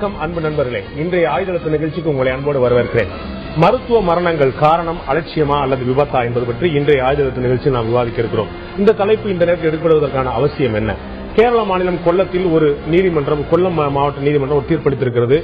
வணக்கம் அன்பு நண்பர்களே, இன்றைய ஆயுதத்து நிகழ்ச்சிக்கு உங்களை அன்போடு வரவேற்கிறேன். மருத்துவ மரணங்கள் காரணம் அலட்சியமா அல்லது விபத்தா என்பது பற்றி இன்றைய ஆயுதத்து நிகழ்ச்சியில் நாம் விவாதிக்க இருக்கிறோம். இந்த தலைப்பு இந்த நேரத்தில் எடுக்கப்படுவதற்கான அவசியம் என்ன? கேரள மாநிலம் கொல்லத்தில் ஒரு நீதிமன்றம், கொல்லம் மாவட்ட நீதிமன்றம் ஒரு தீர்ப்பளித்திருக்கிறது.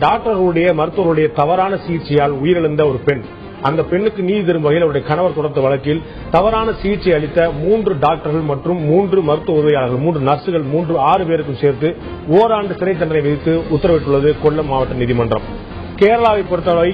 டாக்டர்களுடைய மருத்துவர்களுடைய தவறான சிகிச்சையால் உயிரிழந்த ஒரு பெண், அந்த பெண்ணுக்கு நீதி தரும் வகையில் அவருடைய கணவர் தொடர்ந்த வழக்கில் தவறான சிகிச்சை அளித்த 3 டாக்டர்கள் மற்றும் 3 மருத்துவ உதவியாளர்கள், 3 நர்சுகள், 6 பேருக்கும் சேர்த்து ஓராண்டு சிறை தண்டனை விதித்து உத்தரவிட்டுள்ளது கொல்லம் மாவட்ட நீதிமன்றம். கேரளாவை பொறுத்தவரை,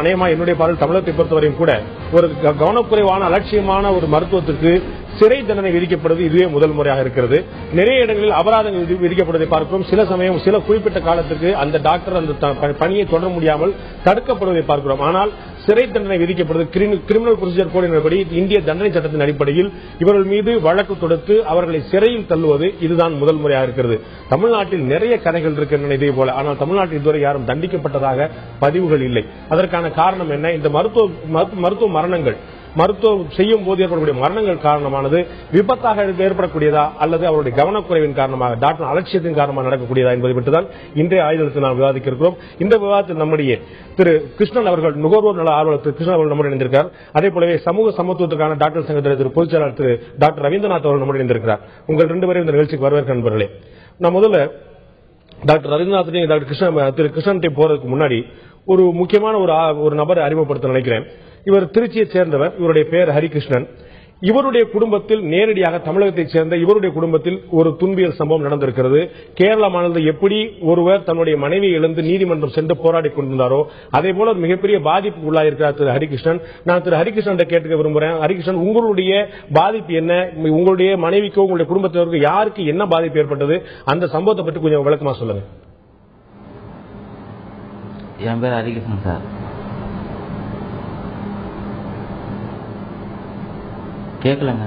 அநேகமாக என்னுடைய பார்வையில் தமிழகத்தை பொறுத்தவரையும் கூட ஒரு கவனக்குறைவான அலட்சியமான ஒரு மருத்துவத்திற்கு சிறை தண்டனை விதிக்கப்படுவது இதுவே முதல் முறையாக இருக்கிறது. நிறைய இடங்களில் அபராதங்கள் விதிக்கப்படுவதை பார்க்கிறோம். சில சமயம் சில குறிப்பிட்ட காலத்துக்கு அந்த டாக்டர் அந்த பணியை தொடர முடியாமல் தடுக்கப்படுவதை பார்க்கிறோம். ஆனால் சிறை தண்டனை விதிக்கப்படுவது கிரிமினல் ப்ரொசீஜர் கோடின்படி இந்திய தண்டனை சட்டத்தின் அடிப்படையில் இவர்கள் மீது வழக்கு தொடுத்து அவர்களை சிறையில் தள்ளுவது இதுதான் முதல் முறையாக இருக்கிறது. தமிழ்நாட்டில் நிறைய கதைகள் இருக்கின்றன இதே போல. ஆனால் தமிழ்நாட்டில் இதுவரை யாரும் தண்டிக்கப்பட்டதாக பதிவுகள் இல்லை. அதற்கான காரணம் என்ன? இந்த மருத்துவ மரணங்கள், மருத்துவம் செய்யும் போது ஏற்படக்கூடிய மரணங்கள் காரணமானது விபத்தாக ஏற்படக்கூடியதா அல்லது அவருடைய கவனக்குறைவின் காரணமாக, டாக்டர் அலட்சியத்தின் காரணமாக நடக்கக்கூடியதா என்பதை பற்றிதான் இன்றைய ஆயுதத்தில் நாம் விவாதிக்க இருக்கிறோம். இந்த விவாதத்தில் நம்முடைய திரு கிருஷ்ணன் அவர்கள், நுகர்வோர் நல ஆர்வலர் திரு கிருஷ்ணன் அவர்கள் நம்முடன் இணைந்திருக்கிறார். அதே போலவே சமூக சமத்துவத்துக்கான டாக்டர் சங்கத்தின் திரு பொதுச்செயலாளர் திரு டாக்டர் ரவீந்திரநாத் அவர்கள் நம்முடன் இணைந்திருக்கிறார். உங்கள் 2 பேரும் இந்த நிகழ்ச்சிக்கு வரவேற்க நண்பர்களே. நான் முதல்ல டாக்டர் ரவீந்திரநாத்தையும் டாக்டர் திரு கிருஷ்ணன் போறதுக்கு முன்னாடி ஒரு முக்கியமான ஒரு நபரை அறிமுகப்படுத்த நினைக்கிறேன். இவர் திருச்சியை சேர்ந்தவர். இவருடைய பெயர் ஹரிகிருஷ்ணன். இவருடைய குடும்பத்தில் நேரடியாக தமிழகத்தைச் சேர்ந்த இவருடைய குடும்பத்தில் ஒரு துன்பியல் சம்பவம் நடந்திருக்கிறது. கேரள மாநிலத்தில் எப்படி ஒருவர் தன்னுடைய மனைவியை இழந்து நீதிமன்றம் சென்று போராடி கொண்டிருந்தாரோ அதே போல மிகப்பெரிய பாதிப்பு உள்ளாயிருக்கிறார் திரு ஹரிகிருஷ்ணன். நான் திரு ஹரிகிருஷ்ணன் கேட்க விரும்புகிறேன். ஹரிகிருஷ்ணன், உங்களுடைய பாதிப்பு என்ன? உங்களுடைய மனைவிக்கோ உங்களுடைய குடும்பத்தினருக்கு யாருக்கு என்ன பாதிப்பு ஏற்பட்டது? அந்த சம்பவத்தை பற்றி கொஞ்சம் விளக்கமா சொல்லுங்க. என் பேர் ஹரிகிருஷ்ணன் சார். கேட்கலங்க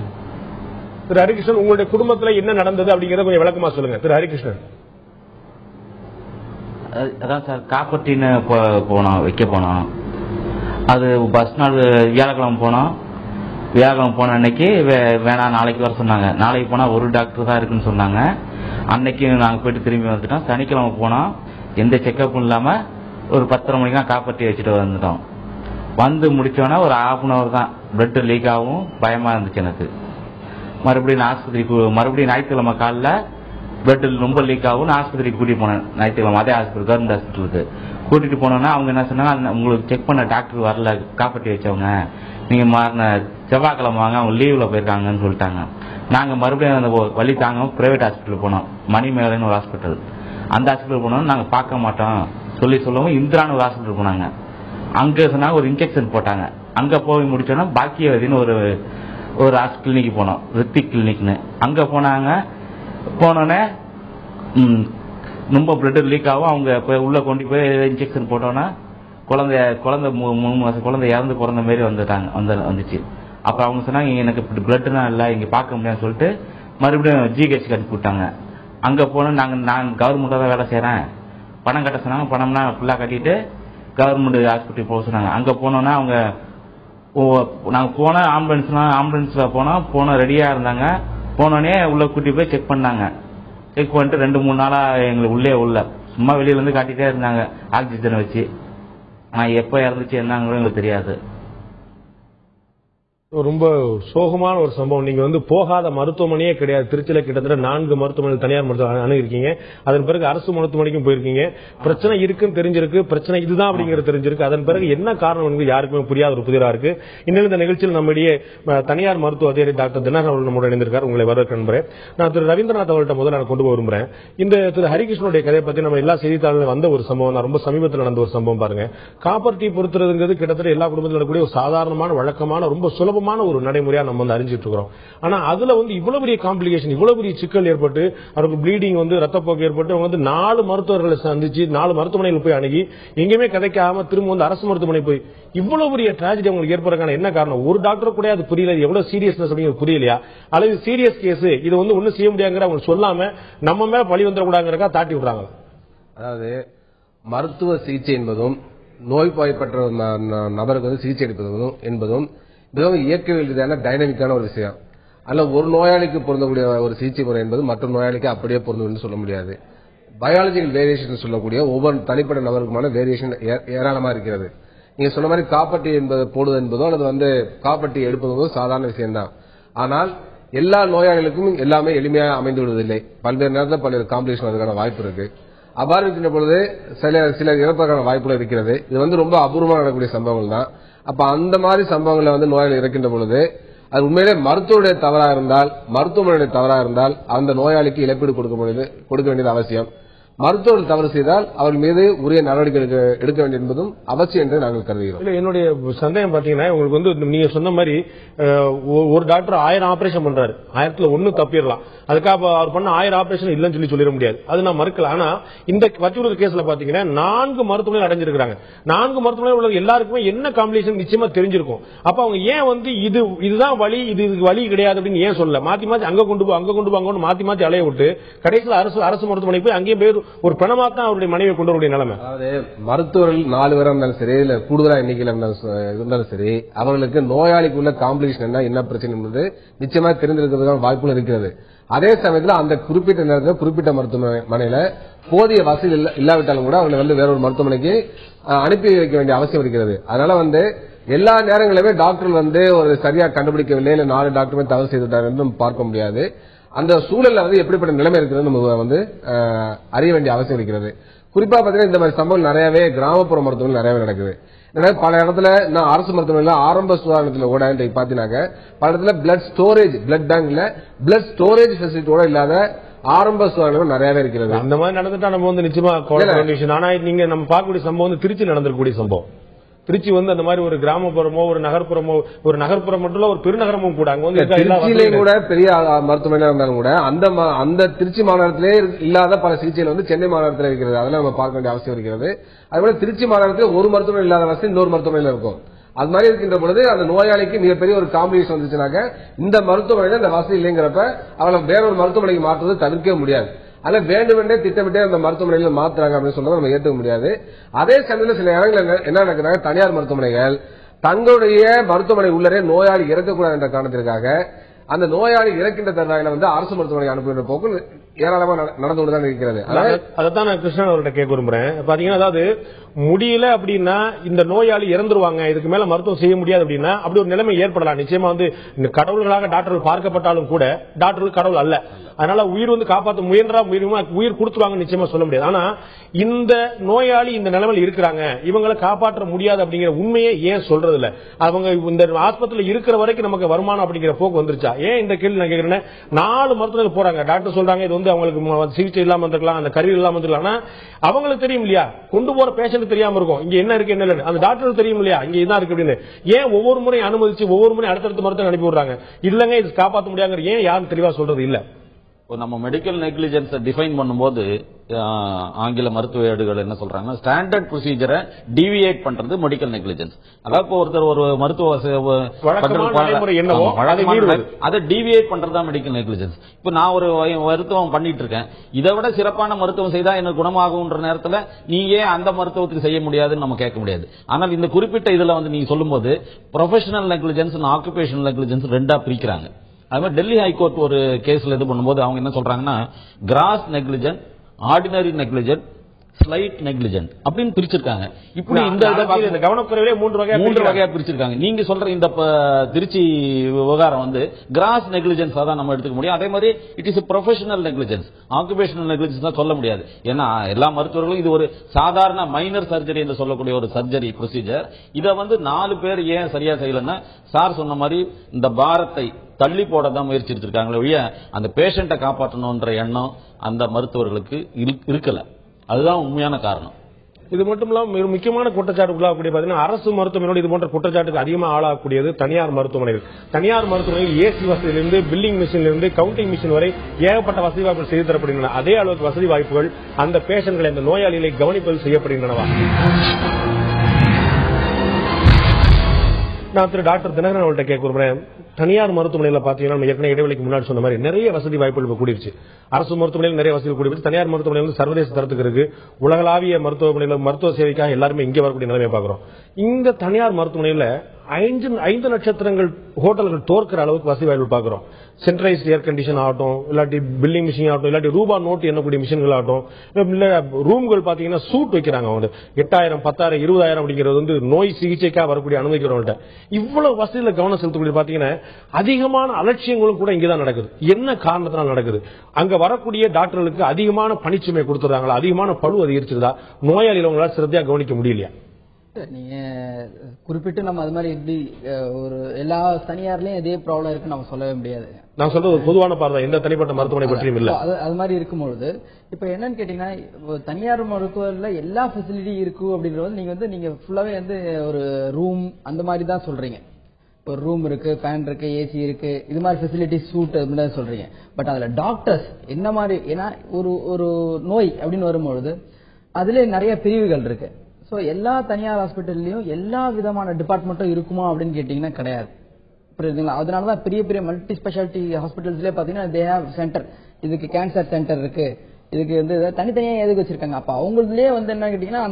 திரு ஹரிகிருஷ்ணன், உங்களுடைய குடும்பத்தில் என்ன நடந்தது அப்படிங்கறத கொஞ்சம் விளக்கமா சொல்லுங்க திரு ஹரிகிருஷ்ணன். அதான் சார், காப்பட்டின்னு வைக்க போனோம். அது பஸ் நாள் வியாழக்கிழமை போனோம். வியாழக்கிழமை போன அன்னைக்கு வேணாம் நாளைக்கு வர சொன்னாங்க. நாளைக்கு போனா ஒரு டாக்டர் தான் இருக்குன்னு சொன்னாங்க. அன்னைக்கு நாங்க போயிட்டு திரும்பி வந்துட்டோம். சனிக்கிழமை போனோம். எந்த செக்கப்பும் இல்லாம ஒரு 10:30 மணிக்கு தான் காப்பட்டி வச்சுட்டு வந்துட்டோம். வந்து முடிச்சோன்னா ஒரு 1/2 hour தான் பிளட் லீக் ஆகும். பயமா இருந்துச்சு எனக்கு. மறுபடியும் ஆஸ்பத்திரிக்கு, மறுபடியும் ஞாயிற்றுக்கிழமை காலைல பிளட் ரொம்ப லீக் ஆகும். ஆஸ்பத்திரிக்கு கூட்டிட்டு போனேன். ஞாயிற்றுக்கிழமை அதே ஹாஸ்பிட்டல், கவர்மெண்ட் ஹாஸ்பிட்டலுக்கு கூட்டிட்டு போனோன்னா அவங்க என்ன சொன்னாங்க, உங்களுக்கு செக் பண்ண டாக்டர் வரல, காப்பட்டி வச்சவங்க, நீங்க மாறின செவ்வாய்க்கிழமை வாங்க, அவங்க லீவ்ல போயிருக்காங்கன்னு சொல்லிட்டாங்க. நாங்க மறுபடியும் அந்த வழி தாங்க பிரைவேட் ஹாஸ்பிட்டல் போனோம். மணிமேகலைன்னு ஒரு ஹாஸ்பிட்டல். அந்த ஹாஸ்பிட்டல் போனோம். நாங்க பார்க்க மாட்டோம் சொல்லவும் இந்திரான்னு ஒரு ஹாஸ்பிட்டல் போனாங்க. அங்க சொன்னாங்க ஒரு இன்ஜெக்ஷன் போட்டாங்க. அங்க போய் முடிச்சோன்னா பாக்கியவதின்னு ஒரு கிளினிக் போனோம், ரித்திக் கிளினிக்னு. அங்க போனோன்னே ரொம்ப பிளட் லீக் ஆகும். அவங்க உள்ள கொண்டு போய் இன்ஜெக்ஷன் போட்டோன்னா குழந்தை 3 மாசம் குழந்தை இறந்து பிறந்த மாதிரி வந்துச்சு. அப்ப அவங்க சொன்னாங்க, எனக்கு பிளட்னா இல்லை, இங்க பார்க்க முடியாதுன்னு சொல்லிட்டு மறுபடியும் ஜிஹெச் அனுப்பி விட்டாங்க. அங்க போனோம். நான் கவர்மெண்ட்ல தான் வேலை செய்யறேன், பணம் கட்ட சொன்னாங்க. பணம்னா ஃபுல்லா கட்டிட்டு கவர்மெண்ட் ஹாஸ்பிட்டல் போக சொன்னாங்க. அங்க போனோம்னா அவங்க நாங்க போன ஆம்புலன்ஸ்ல போனோம் ரெடியா இருந்தாங்க. போனோடனே உள்ள கூட்டி போய் செக் பண்ணாங்க. செக் பண்ணிட்டு 2-3 நாளா எங்களுக்கு உள்ள சும்மா வெளியில இருந்து காட்டிட்டே இருந்தாங்க ஆக்சிஜன் வச்சு. நான் எப்ப இறந்துச்சு என்னன்னு எங்களுக்கு தெரியாது. ரொம்ப சோகமான ஒரு சம்பவம். நீங்க போகாத மருத்துவமனையே கிடையாது. திருச்சியில கிட்டத்தட்ட 4 மருத்துவமனை, தனியார் மருத்துவமனை அணுகிருக்கீங்க. அதன் பிறகு அரசு மருத்துவமனைக்கும் போயிருக்கீங்க. பிரச்சனை இருக்குன்னு தெரிஞ்சிருக்கு, பிரச்சனை இதுதான் அப்படிங்கிறது தெரிஞ்சிருக்கு. அதன் பிறகு என்ன காரணம் யாருக்குமே புரியாத ஒரு புதிரா இருக்கு. இன்னும் இந்த நிகழ்ச்சியில் நம்முடைய தனியார் மருத்துவ அதிகாரி டாக்டர் தினகரன் அவர்கள் நம்முடன் இணைந்திருக்கார். உங்களை வரவேற்க நண்பரே. நான் திரு ரவீந்திரநாத் அவர்கள்ட்ட முதல்ல நான் கொண்டு போக விரும்புறேன். இந்த திரு ஹரிகிருஷ்ணனுடைய கதையை பத்தி நம்ம எல்லா செய்தித்தாள்களும் வந்த ஒரு சம்பவம் தான். ரொம்ப சமீபத்தில் நடந்த ஒரு சம்பவம் பாருங்க. காப்பர் டீ பொறுத்துறதுங்கிறது கிட்டத்தட்ட எல்லா குடும்பத்தில் நடக்கக்கூடிய ஒரு சாதாரணமான, வழக்கமான, ரொம்ப சுலபமான ஒரு நடைமுறையா நம்ம அறிஞ்சிட்டு இருக்கிறோம். ஆனா அதுல இவ்வளவு பெரிய காம்ப்ளிகேஷன், இவ்வளவு பெரிய சிக்கல் ஏற்பட்டு அவருக்கு ப்ளீடிங் ரத்தப்போக்கு ஏற்பட்டு அவங்க 4 மருத்துவர்களை சந்திச்சு 4 மருத்துவமனைகள் போய் அணுகி எங்கேயுமே கதைக்காம திரும்ப அரசு மருத்துவமனை போய் இவ்வளவு பெரிய டிராஜடி அவங்களுக்கு ஏற்படுறதுக்கான என்ன காரணம்? ஒரு டாக்டர் கூட அது புரியல, எவ்வளவு சீரியஸ்னஸ் அப்படிங்கிறது புரியலையா? அல்லது சீரியஸ் கேஸ் இது ஒன்னும் செய்ய முடியாங்கிற அவங்க சொல்லாம நம்ம மேல பழி வந்துடக்கூடாதுங்கிறக்கா தாட்டி விடுறாங்க. அதாவது மருத்துவ சிகிச்சை என்பதும் நோய்வாய்ப்பட்ட நபருக்கு சிகிச்சை அளிப்பதும் என்பதும் மிகவும் இயற்கையில் ரீதியான டைனமிக்கான ஒரு விஷயம். அல்ல ஒரு நோயாளிக்கு பொருந்தக்கூடிய ஒரு சிகிச்சை முறை என்பது மற்ற நோயாளிக்கு அப்படியே பொருந்தும் சொல்ல முடியாது. பயாலஜிக்கல் வேரியேஷன் சொல்லக்கூடிய ஒவ்வொரு தனிப்பட்ட நபருக்குமான வேரியேஷன் ஏராளமா இருக்கிறது. நீங்க சொன்ன மாதிரி காப்பட்டி என்பது போடுவது என்பதோ அல்லது காப்பட்டி எடுப்பதோ சாதாரண விஷயம்தான். ஆனால் எல்லா நோயாளிகளுக்கும் எல்லாமே எளிமையாக அமைந்து விடுவதில்லை. பல்வேறு நேரத்தில் பல்வேறு காம்ப்ளிகேஷன் அதுக்கான வாய்ப்பு இருக்கு. அவ்வாறு இருக்கின்ற பொழுது சில இறப்பதற்கான வாய்ப்புகள் இருக்கிறது. இது ரொம்ப அபூர்வமாக நடக்கக்கூடிய சம்பவங்கள் தான். அப்ப அந்த மாதிரி சம்பவங்களை நோயாளி இறக்கின்ற பொழுது அது உண்மையிலே மருத்துவருடைய தவறா இருந்தால், மருத்துவமனையுடைய தவறா இருந்தால் அந்த நோயாளிக்கு இழப்பீடு கொடுக்க வேண்டியது அவசியம். மருத்துவர் தவறு செய்தால் அவர்கள் மீது உரிய நடவடிக்கை எடுக்க வேண்டியது என்பதும் அவசியம் என்று நாங்கள் கருதுகிறோம். என்னுடைய சந்தேகம் பாத்தீங்கன்னா, உங்களுக்கு நீங்க சொன்ன மாதிரி ஒரு டாக்டர் 1000 ஆபரேஷன் பண்றாரு, 1000ல 1 தப்பிடலாம். அதுக்காக அவர் பண்ண 1000 ஆபரேஷன் இல்லன்னு சொல்லிட முடியாது, அது நான் மறுக்கல. ஆனா இந்த பர்டிகுலர் கேஸ்ல பாத்தீங்கன்னா 4 மருத்துவமனைகள் அடைஞ்சிருக்காங்க. 4 மருத்துவமனைகள் உள்ள எல்லாருக்குமே என்ன காம்ப்ளிகேஷன் நிச்சயமா தெரிஞ்சிருக்கும். அப்ப அவங்க ஏன் இதுதான் வழி, இதுக்கு வழி கிடையாது அப்படின்னு ஏன் சொல்லல? மாத்தி மாத்தி அங்க கொண்டு போங்க மாத்தி மாத்தி அலைய விட்டு கடைசியில் அரசு மருத்துவமனை போய் அங்கேயும் போய் ஒரு பணமா தான் அவருடைய மனைவி கொண்டு வரக்கூடிய நிலைமை. அதாவது மருத்துவர்கள் 4 பேரா இருந்தாலும் சரி, இல்ல கூடுதலா எண்ணிக்கையில் இருந்தாலும் சரி, அவர்களுக்கு நோயாளிக்குள்ள காம்ப்ளிகேஷன் என்ன பிரச்சனை என்பது நிச்சயமா தெரிந்திருக்கிறதுக்கான வாய்ப்புகள் இருக்கிறது. அதே சமயத்தில் அந்த குறிப்பிட்ட நேரத்தில் குறிப்பிட்ட மருத்துவமனையில போதிய வசதி இல்லாவிட்டாலும் கூட அவங்களை வேறொரு மருத்துவமனைக்கு அனுப்பி வைக்க வேண்டிய அவசியம் இருக்கிறது. அதனால எல்லா நேரங்களிலுமே டாக்டர் ஒரு சரியா கண்டுபிடிக்கவில்லை, இல்ல 4 டாக்டருமே தவறு செய்துவிட்டார் என்றும் பார்க்க முடியாது. அந்த சூழல்ல எப்படிப்பட்ட நிலைமை இருக்கிறது நம்ம அறிய வேண்டிய அவசியம் இருக்கிறது. குறிப்பா பாத்தீங்கன்னா இந்த மாதிரி சம்பவம் நிறையவே கிராமப்புற மருத்துவமனை நிறையவே நடக்குது. பல இடத்துல நான் அரசு மருத்துவமனையில ஆரம்ப சுகாதாரத்துல கூட பாத்தீங்கன்னாக்க பல இடத்துல பிளட் பேங்க்ல பிளட் ஸ்டோரேஜ் ஃபெசிலிட்டியோட இல்லாத ஆரம்ப சுகாதாரம் நிறையவே இருக்கிறது. அந்த மாதிரி நடந்துட்டா நம்ம நிச்சயமா. ஆனா நீங்க நம்ம பார்க்கக்கூடிய சம்பவம் திருச்சி நடந்திருக்கக்கூடிய சம்பவம். திருச்சி அந்த மாதிரி ஒரு கிராமப்புறமோ ஒரு நகர்ப்புறம் மட்டும் ஒரு பெருநகரமும் கூட திருச்சியிலே கூட பெரிய மருத்துவமனை இருந்தாலும் கூட அந்த திருச்சி மாநகரத்திலே இல்லாத பல சிகிச்சைகள் சென்னை மாநகரத்தில் இருக்கிறது. அதெல்லாம் நம்ம பார்க்க வேண்டிய அவசியம் இருக்கிறது. அதுபோல திருச்சி மாநகரத்தில் ஒரு மருத்துவமனை இல்லாத வசதி இன்னொரு மருத்துவமனையில் இருக்கும். அது மாதிரி இருக்கின்ற பொழுது அந்த நோயாளிக்கு மிகப்பெரிய ஒரு காம்ப்ளிகேஷன் வந்துச்சுனாக்க இந்த மருத்துவமனையில இந்த வசதி இல்லைங்கிறப்ப அவளை வேறொரு மருத்துவமனைக்கு மாற்றுவது தவிர்க்கவே முடியாது. அல்ல வேண்டுமென்றே திட்டமிட்டே அந்த மருத்துவமனையில் மாத்துறாங்க அப்படின்னு சொல்றதை நம்ம ஏற்றுக்க முடியாது. அதே சமயத்தில் சில இடங்கள் என்ன நடக்குறாங்க, தனியார் மருத்துவமனைகள் தங்களுடைய மருத்துவமனை உள்ளரே நோயாளி இறக்கக்கூடாது என்ற காரணத்திற்காக அந்த நோயாளி இறக்கின்ற தருவாயில அரசு மருத்துவமனை அனுப்புகின்ற போக்கு ஏராளமா நடந்து கொண்டுதான் இருக்கிறது. அதான் நான் கிருஷ்ணன் அவர்கிட்ட கேட்க விரும்புறேன். பாத்தீங்கன்னா, அதாவது முடியல அப்படின்னா இந்த நோயாளி இறந்துருவாங்க, இதுக்கு மேல மருத்துவம் செய்ய முடியாது அப்படின்னா அப்படி ஒரு நிலைமை ஏற்படலாம். நிச்சயமா கடவுள்களாக டாக்டர்கள் பார்க்கப்பட்டாலும் கூட டாக்டர்கள் கடவுள் அல்ல. அதனால உயிர் காப்பாற்ற முயன்றா உயிர் கொடுத்துருவாங்க நிச்சயமா சொல்ல முடியாது. ஆனா இந்த நோயாளி இந்த நிலைமையில் இருக்கிறாங்க, இவங்களை காப்பாற்ற முடியாது அப்படிங்கிற உண்மையை ஏன் சொல்றது இல்ல? அவங்க இந்த ஆஸ்பத்திரியில் இருக்கிற வரைக்கும் நமக்கு வருமானம் அப்படிங்கிற போக்கு வந்துருச்சா? ஏன் இந்த கேள்வி நான் கேட்கிறேன். 4 மருத்துவர்கள் போறாங்க, டாக்டர் சொல்றாங்க இது அவங்களுக்கு சிகிச்சை இல்லாம இருக்கலாம், அந்த கருவி இல்லாம இருக்கலாம். ஆனா அவங்களுக்கு தெரியும் இல்லையா, கொண்டு போற பேஷண்ட் தெரியாம இருக்கும் இங்க என்ன இருக்கு என்ன இல்லை, அந்த டாக்டர் தெரியும் இல்லையா இங்க இதான் இருக்கு அப்படின்னு. ஏன் ஒவ்வொரு முறையும் அனுமதிச்சு ஒவ்வொரு முறையும் அடுத்தடுத்த மருத்துவம் அனுப்பி விடுறாங்க? இல்லங்க இது காப்பாற்ற முடியாது, ஏன் யாரும் தெளிவா சொல்றது இல்ல? நம்ம மெடிக்கல் நெக்லிஜென்ஸ் டிஃபைன் பண்ணும்போது ஆங்கில மருத்துவ ஏடுகள் என்ன சொல்றாங்கன்னா, ஸ்டாண்டர்ட் ப்ரொசீஜரை டீவியேட் பண்றது மெடிக்கல் நெக்லிஜென்ஸ். அதாவது ஒருத்தர் ஒரு மருத்துவ அதை டீவியேட் பண்றதா மெடிக்கல் நெக்லிஜென்ஸ். இப்ப நான் ஒரு மருத்துவம் பண்ணிட்டு இருக்கேன், இதை விட சிறப்பான மருத்துவம் செய்தா எனக்கு குணமாகும்ன்ற நேரத்தில் நீங்க அந்த மருத்துவத்துக்கு செய்ய முடியாதுன்னு நம்ம கேட்க முடியாது. ஆனால் இந்த குறிப்பிட்ட இதுல நீங்க சொல்லும்போது ப்ரொஃபஷனல் நெக்லிஜென்ஸ் ஆக்குபேஷனல் நெக்லிஜென்ஸ் 2ஆ பிரிக்கிறாங்க. அது மாதிரி டெல்லி ஹைகோர்ட் ஒரு கேஸ்ல இது பண்ணும்போது அவங்க என்ன சொல்றாங்கன்னா, gross negligent, ordinary negligent, slight negligent அப்படின்னு பிரிச்சிருக்காங்க. இப்படி இந்த கவனக்குறைவிலே 3 வகையா பிரிச்சிருக்காங்க. நீங்க சொல்ற இந்த திருச்சி விவகாரம் கிராஸ் நெக்லிஜென்ஸ் தான் நம்ம எடுத்துக்க முடியும். அதே மாதிரி it is professional negligence, occupational negligence தான் சொல்ல முடியாது. ஏன்னா எல்லா மருத்துவர்களும் இது ஒரு சாதாரண மைனர் சர்ஜரி என்று சொல்லக்கூடிய ஒரு சர்ஜரி ப்ரொசீஜர். இதை 4 பேர் ஏன் சரியா செய்யலன்னா, சார் சொன்ன மாதிரி இந்த பாரத்தை தள்ளி போட தான் முயற்சி எடுத்திருக்காங்களே ஒழிய அந்த பேஷண்ட்டை காப்பாற்றணும்ன்ற எண்ணம் அந்த மருத்துவர்களுக்கு இருக்கல. அதுதான் உண்மையான காரணம். இது மட்டும் இல்லாம முக்கியமான குற்றச்சாட்டு அரசு மருத்துவமனையோடு இது போன்ற குற்றச்சாட்டுக்கு அதிகமாக ஆளாகக்கூடியது தனியார் மருத்துவமனைகள். தனியார் மருத்துவமனையில் ஏசி வசதியிலிருந்து பில்லிங் மிஷினிலிருந்து கவுண்டிங் மிஷின் வரை ஏகப்பட்ட வசதி வாய்ப்புகள் செய்து தரப்படுகின்றன. அதே அளவுக்கு வசதி வாய்ப்புகள் அந்த பேஷண்ட்களை, அந்த நோயாளிகளை கவனிப்பது செய்யப்படுகின்றனவா? நான் டாக்டர் தினகரன் அவர்கிட்ட கேட்க விரும்புறேன். தனியார் மருத்துவமனையில் பாத்தீங்கன்னா ஏற்கனவே இடைவெளிக்கு முன்னாடி சொன்ன மாதிரி நிறைய வசதி வாய்ப்புகள் கூடிருச்சு. அரசு மருத்துவமனையில் நிறைய வசதிகள் கூடிருச்சு. தனியார் மருத்துவமனையில் சர்வதேச தரத்துக்கு இருக்கு. உலகளாவிய மருத்துவமனையில் மருத்துவ சேவைக்காக எல்லாருமே இங்கே வரக்கூடிய நிலைமை பாக்குறோம். இந்த தனியார் மருத்துவமனையில் 5 நட்சத்திரங்கள் ஹோட்டல்கள் தோற்கிற அளவுக்கு வசதி வாய்ப்பு பார்க்கிறோம். சென்ட்ரலைஸ்ட் ஏர் கண்டிஷன் ஆகட்டும், இல்லாட்டி பில்டிங் மிஷின் ஆகட்டும், இல்லாட்டி ரூபா நோட்டு எண்ணக்கூடிய மிஷின்கள் ஆகட்டும், இல்ல ரூம்கள் பாத்தீங்கன்னா சூட் வைக்கிறாங்க. அவங்க 8000, 10,000, 20,000 அப்படிங்கிறது வந்து நோய் சிகிச்சைக்காக வரக்கூடிய அனுமதிக்கிறவங்கள்ட்ட இவ்வளவு வசதியில கவனம் செலுத்தக்கூடிய பாத்தீங்கன்னா அதிகமான அலட்சியங்களும் கூட இங்கதான் நடக்குது. என்ன காரணத்தினால் நடக்குது? அங்க வரக்கூடிய டாக்டர்களுக்கு அதிகமான பணிச்சுமை கொடுத்துறாங்களா, அதிகமான பழு அதிகரிச்சிருதா, நோயாளிகளை உங்களால் சிறப்பாக கவனிக்க முடியலையா? நீங்க குறிப்பிட்டு நம்ம அது மாதிரி எப்படி ஒரு எல்லா தனியார்லயும் இதே ப்ராப்ளம் இருக்குன்னு நம்ம சொல்லவே முடியாது. நான் சொல்றது ஒரு பொதுவான பார்வை, எந்த தனிப்பட்ட மருத்துவமனை பற்றியும் இல்ல. அது மாதிரி இருக்கும்பொழுது இப்ப என்னன்னு கேட்டீங்கன்னா, தனியார் மருத்துவர்ல எல்லா ஃபெசிலிட்டி இருக்கு அப்படின்றது நீங்க ஃபுல்லாவே ஒரு ரூம் அந்த மாதிரி தான் சொல்றீங்க. ஒரு ரூம் இருக்கு, ஃபேன் இருக்கு, ஏசி இருக்கு, இது மாதிரி ஃபெசிலிட்டி சூட் அப்படின்னு சொல்றீங்க. பட் அதுல டாக்டர்ஸ் என்ன மாதிரி, ஏன்னா ஒரு நோய் அப்படின்னு வரும்பொழுது அதுல நிறைய பிரிவுகள் இருக்கு. ஸோ எல்லா தனியார் ஹாஸ்பிட்டல்லையும் எல்லா விதமான டிபார்ட்மெண்ட்டும் இருக்குமா அப்படின்னு கேட்டீங்கன்னா கிடையாது. புரியுதுங்களா? அதனாலதான் பெரிய பெரிய மல்டி ஸ்பெஷாலிட்டி ஹாஸ்பிட்டல்ஸ்லேயே பாத்தீங்கன்னா தே ஹேவ் சென்டர், இதுக்கு கேன்சர் சென்டர் இருக்கு, இதுக்கு தனித்தனியா எதுக்கு வச்சிருக்காங்க. அப்ப அவங்களே என்ன கேட்டீங்கன்னா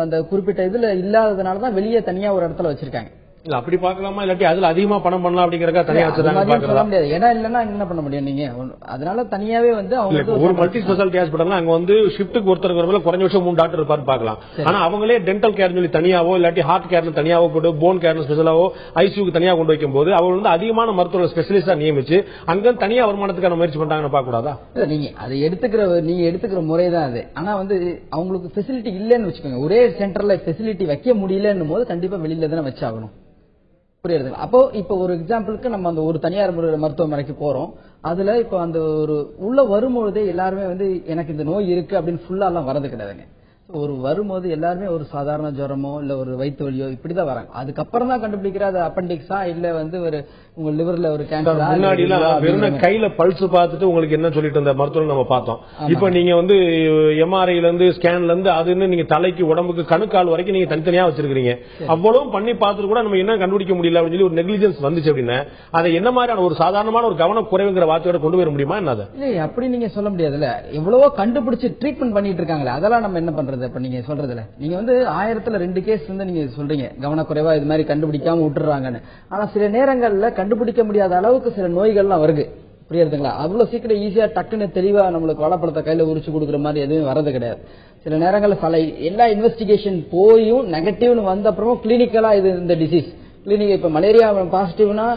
அந்த குறிப்பிட்ட இதுல இல்லாததுனாலதான் வெளியே தனியா ஒரு இடத்துல வச்சிருக்காங்க. இல்ல அப்படி பாக்கலாமா, இல்லாட்டி அதுல அதிகமா பணம் பண்ணலாம் அப்படிங்கறத தனியா சொல்ல முடியாது. இடம் இல்லன்னா என்ன பண்ண முடியும் நீங்க? அதனால தனியாவே அவங்க ஒரு மல்டி ஸ்பெஷாலிட்டி ஹாஸ்பிட்டல் அங்க ஷிப்டுக்கு ஒருத்தருக்கு குறைஞ்சபட்சம் 3 டாக்டர் இருப்பாரு பாக்கலாம். ஆனா அவங்களே டென்டல் கேர் சொல்லி தனியாவோ, இல்லாட்டி ஹார்ட் கேர் தனியாவோ போட்டு, போன் கேர் ஸ்பெஷலாவோ, ஐசியூக்கு தனியா கொண்டு வைக்கும் போது அவங்க அதிகமான மருத்துவ ஸ்பெஷலிஸ்டா நியமிச்சு அங்க தனியா வருமானத்துக்கான முயற்சி பண்றாங்கன்னு பாக்க கூடாதா? நீங்க அதை எடுத்துக்கிற முறை தான் அது. ஆனா அவங்களுக்கு ஃபெசிலிட்டி இல்லன்னு வச்சுக்கோங்க, ஒரே சென்டர்ல ஃபெசிலிட்டி வைக்க முடியலன்னும் போது கண்டிப்பா வெளியில தானே வச்சாகணும். புரியுது? அப்போ இப்ப ஒரு எக்ஸாம்பிளுக்கு நம்ம அந்த ஒரு தனியார் மருத்துவமனைக்கு போறோம். அதுல இப்ப அந்த ஒரு உள்ள வரும்பொழுதே எல்லாருமே எனக்கு இந்த நோய் இருக்கு அப்படின்னு ஃபுல்லா எல்லாம் வரது கிடையாதுங்க. ஒரு வரும்போது எல்லாருமே ஒரு சாதாரண ஜுரமோ இல்ல ஒரு வயிற்று வலியோ இப்படிதான் வராங்க. அதுக்கப்புறம் தான் கண்டுபிடிக்கிற அது அப்பெண்டிக்ஸா இல்ல ஒரு உங்க லிவர்ல ஒரு கேன்சர். முன்னாடி எல்லாம் கையில பல்ஸ் பார்த்துட்டு உங்களுக்கு என்ன சொல்லிட்டு இருந்த மருத்துவம் நம்ம பார்த்தோம். இப்ப நீங்க எம்ஆர்ஐல இருந்து ஸ்கேன்ல இருந்து அதுன்னு நீங்க தலைக்கு உடம்புக்கு கணுக்கால் வரைக்கும் நீங்க தனித்தனியா வச்சிருக்கீங்க. அவ்வளவு பண்ணி பார்த்துட்டு கூட நம்ம என்ன கண்டுபிடிக்க முடியல அப்படின்னு சொல்லி ஒரு நெக்லிஜென்ஸ் வந்துச்சு அப்படின்னா அதை என்ன மாதிரியான ஒரு சாதாரணமான ஒரு கவன குறைவுங்கிற வார்த்தையோட கொண்டு வர முடியுமா? என்ன இல்ல அப்படி நீங்க சொல்ல முடியாதுல்ல. எவ்வளவோ கண்டுபிடிச்சு ட்ரீட்மெண்ட் பண்ணிட்டு இருக்காங்களே, அதெல்லாம் நம்ம என்ன பண்றது? இப்ப நீங்க சொல்றதுல நீங்க 1000ல 2 கேஸ் நீங்க சொல்றீங்க கவனக்குறைவா இது மாதிரி கண்டுபிடிக்காம விட்டுறாங்கன்னு. ஆனா சில நேரங்கள்ல கண்டுபிடிக்க முடியாத அளவுக்கு சில நோய்கள்லாம் வருது. புரியுதுங்களா? அவ்வளவு சீக்கிரம் ஈஸியா டக்குன்னு தெளிவா நம்மளுக்கு வாழைப்பழத்தை கையில உரிச்சு கொடுக்குற மாதிரி எதுவும் வரது கிடையாது. சில நேரங்கள்ல எல்லா இன்வெஸ்டிகேஷன் போயும் நெகட்டிவ்னு வந்த அப்புறமும் கிளினிக்கலா இது இந்த டிசீஸ் கிளினிக் இப்ப மலேரியா பாசிட்டிவ்னா